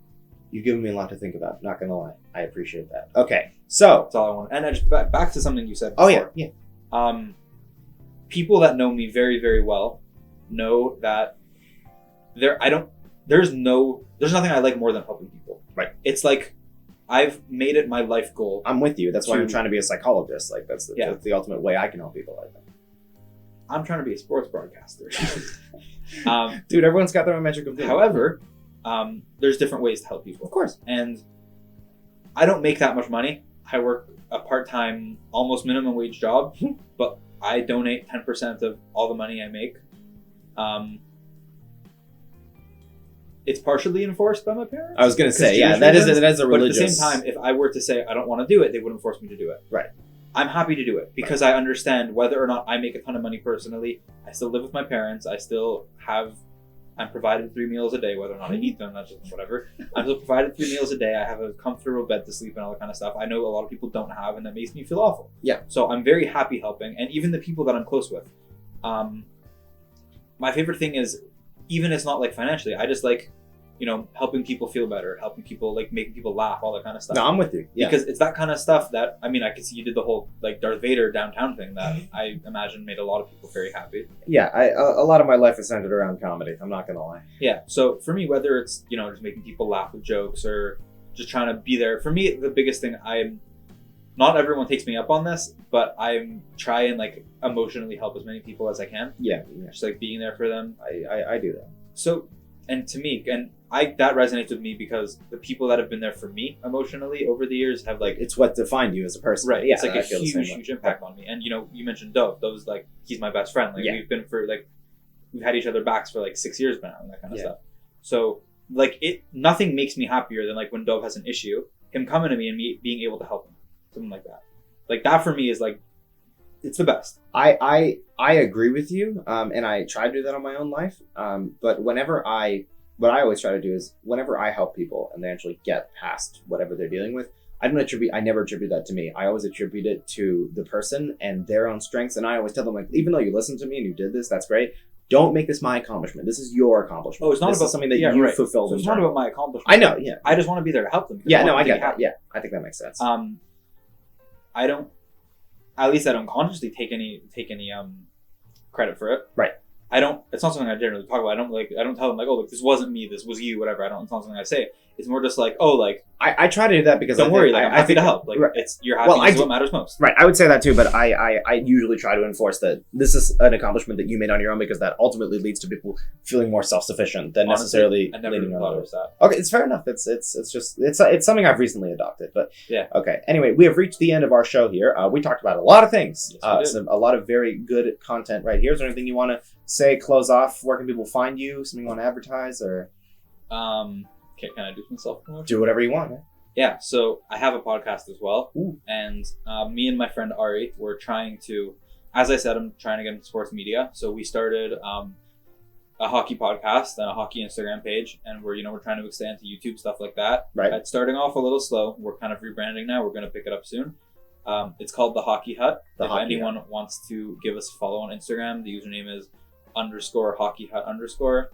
You've given me a lot to think about. Not gonna lie, I appreciate that. Okay, so that's all I want. And I just back to something you said before. Oh yeah. People that know me very, very well know that there's nothing I like more than helping people. Right. It's like I've made it my life goal. I'm with you. That's why I'm trying to be a psychologist. Like that's the ultimate way I can help people, I think. I'm trying to be a sports broadcaster. Dude, everyone's got their own metric of doing. However, there's different ways to help people. Of course. And I don't make that much money. I work a part-time, almost minimum wage job, but I donate 10% of all the money I make. It's partially enforced by my parents. I was going to say, that is a religious. But at the same time, if I were to say I don't want to do it, they wouldn't force me to do it. Right. I'm happy to do it because I understand whether or not I make a ton of money personally, I still live with my parents. I'm provided 3 meals a day, whether or not I eat them, that's just whatever. I'm still provided 3 meals a day. I have a comfortable bed to sleep and all that kind of stuff. I know a lot of people don't have, and that makes me feel awful. Yeah. So I'm very happy helping, and even the people that I'm close with. My favorite thing is, even it's not like financially, I just like, helping people feel better, helping people, like making people laugh, all that kind of stuff. No, I'm with you. Yeah. Because it's that kind of stuff that, I can see you did the whole like Darth Vader downtown thing that I imagine made a lot of people very happy. Yeah, a lot of my life is centered around comedy. I'm not gonna lie. Yeah. So for me, whether it's, just making people laugh with jokes or just trying to be there, for me, the biggest thing not everyone takes me up on this, but I'm trying like emotionally help as many people as I can. Yeah. Just like being there for them. I do that. So, and to me, that resonates with me because the people that have been there for me emotionally over the years have like... It's what defined you as a person. Right. Yeah, it's like a huge impact on me. And, you mentioned Dove. Dove's like, he's my best friend. Like we've had each other backs for like 6 years now and that kind of stuff. So like nothing makes me happier than like when Dove has an issue, him coming to me and me being able to help him. Something like that. Like that for me is like, it's the best. I agree with you. And I try to do that on my own life. But what I always try to do is whenever I help people and they actually get past whatever they're dealing with, I never attribute that to me. I always attribute it to the person and their own strengths. And I always tell them, like, even though you listened to me and you did this, that's great. Don't make this my accomplishment. This is your accomplishment. Oh, it's not this about is something that you fulfilled. So it's not about my accomplishment. I know. Yeah. I just want to be there to help them. Yeah. No, I get that. Yeah, I think that makes sense. I don't. At least I don't consciously take any credit for it. Right. I don't. It's not something I generally talk about. I don't tell them like, oh, look, this wasn't me. This was you. Whatever. It's not something I say. It's more just like, oh, like I try to do that because don't worry. Like I'm happy to help. Like right. it's your happiness is what matters most. Right. I would say that too, but I usually try to enforce that this is an accomplishment that you made on your own because that ultimately leads to people feeling more self-sufficient than necessarily leaning on others. That. Okay, it's fair enough. It's something I've recently adopted. But yeah. Okay. Anyway, we have reached the end of our show here. We talked about a lot of things. Yes, a lot of very good content right here. Is there anything you want to say? Close off. Where can people find you? Something you want to advertise or? Can I do some self-promotion? Do whatever you want. Man. Yeah, so I have a podcast as well. Ooh. And me and my friend Ari, we're trying to, as I said, I'm trying to get into sports media. So we started a hockey podcast and a hockey Instagram page, and we're trying to extend to YouTube, stuff like that. Right. It's starting off a little slow. We're kind of rebranding now. We're going to pick it up soon. It's called The Hockey Hut. If anyone wants to give us a follow on Instagram, the username is _hockey hut _.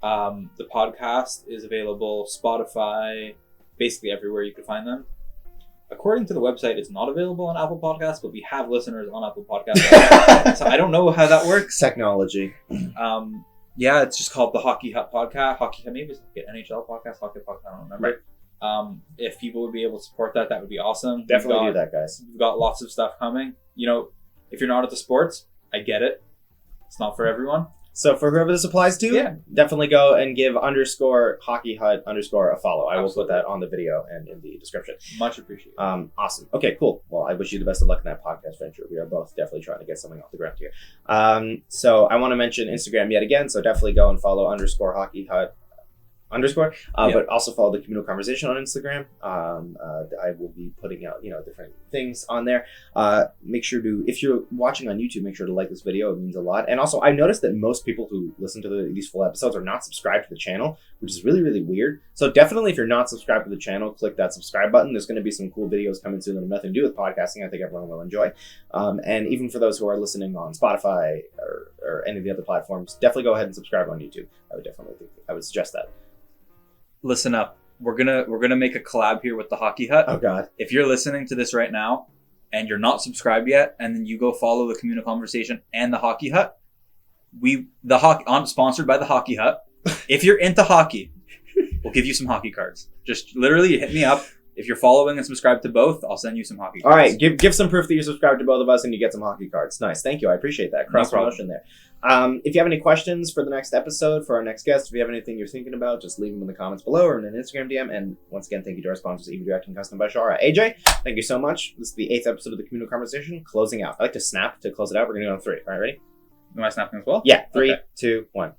The podcast is available Spotify, basically everywhere you can find them. According to the website, it's not available on Apple Podcasts, but we have listeners on Apple Podcasts. So I don't know how that works. Technology. Yeah, it's just called the Hockey Hut Podcast. Hockey Hut, maybe it's like an NHL podcast, Hockey Podcast, I don't remember. Right. If people would be able to support that, that would be awesome. Definitely do that, guys. We've got lots of stuff coming. If you're not into sports, I get it. It's not for everyone. So for whoever this applies to, definitely go and give _hockey hut _ a follow. I will put that on the video and in the description. Much appreciated. Awesome. Okay, cool. Well, I wish you the best of luck in that podcast venture. We are both definitely trying to get something off the ground here. So I want to mention Instagram yet again. So definitely go and follow _hockey hut _ but also follow the Communal Conversation on Instagram. I will be putting out different things on there. Make sure to, if you're watching on YouTube, make sure to like this video. It means a lot. And also I noticed that most people who listen to these full episodes are not subscribed to the channel, which is really, really weird. So definitely if you're not subscribed to the channel, click that subscribe button. There's going to be some cool videos coming soon that have nothing to do with podcasting. I think everyone will enjoy. And even for those who are listening on Spotify or any of the other platforms, definitely go ahead and subscribe on YouTube. I would suggest that. Listen up. We're gonna make a collab here with the Hockey Hut. Oh God! If you're listening to this right now and you're not subscribed yet, and then you go follow the Communal Conversation and the Hockey Hut, sponsored by the Hockey Hut. If you're into hockey, we'll give you some hockey cards. Just literally hit me up. If you're following and subscribed to both, I'll send you some hockey cards. All right, give some proof that you're subscribed to both of us and you get some hockey cards. Nice, thank you. I appreciate that. Cross promotion there. If you have any questions for the next episode, for our next guest, if you have anything you're thinking about, just leave them in the comments below or in an Instagram DM. And once again, thank you to our sponsors, EV Direct and Custom by Shara. AJ, thank you so much. This is the 8th episode of the Communal Conversation, closing out. I like to snap to close it out. We're going to go on 3. All right, ready? Am I snapping as well? Yeah, 3, 2, 1.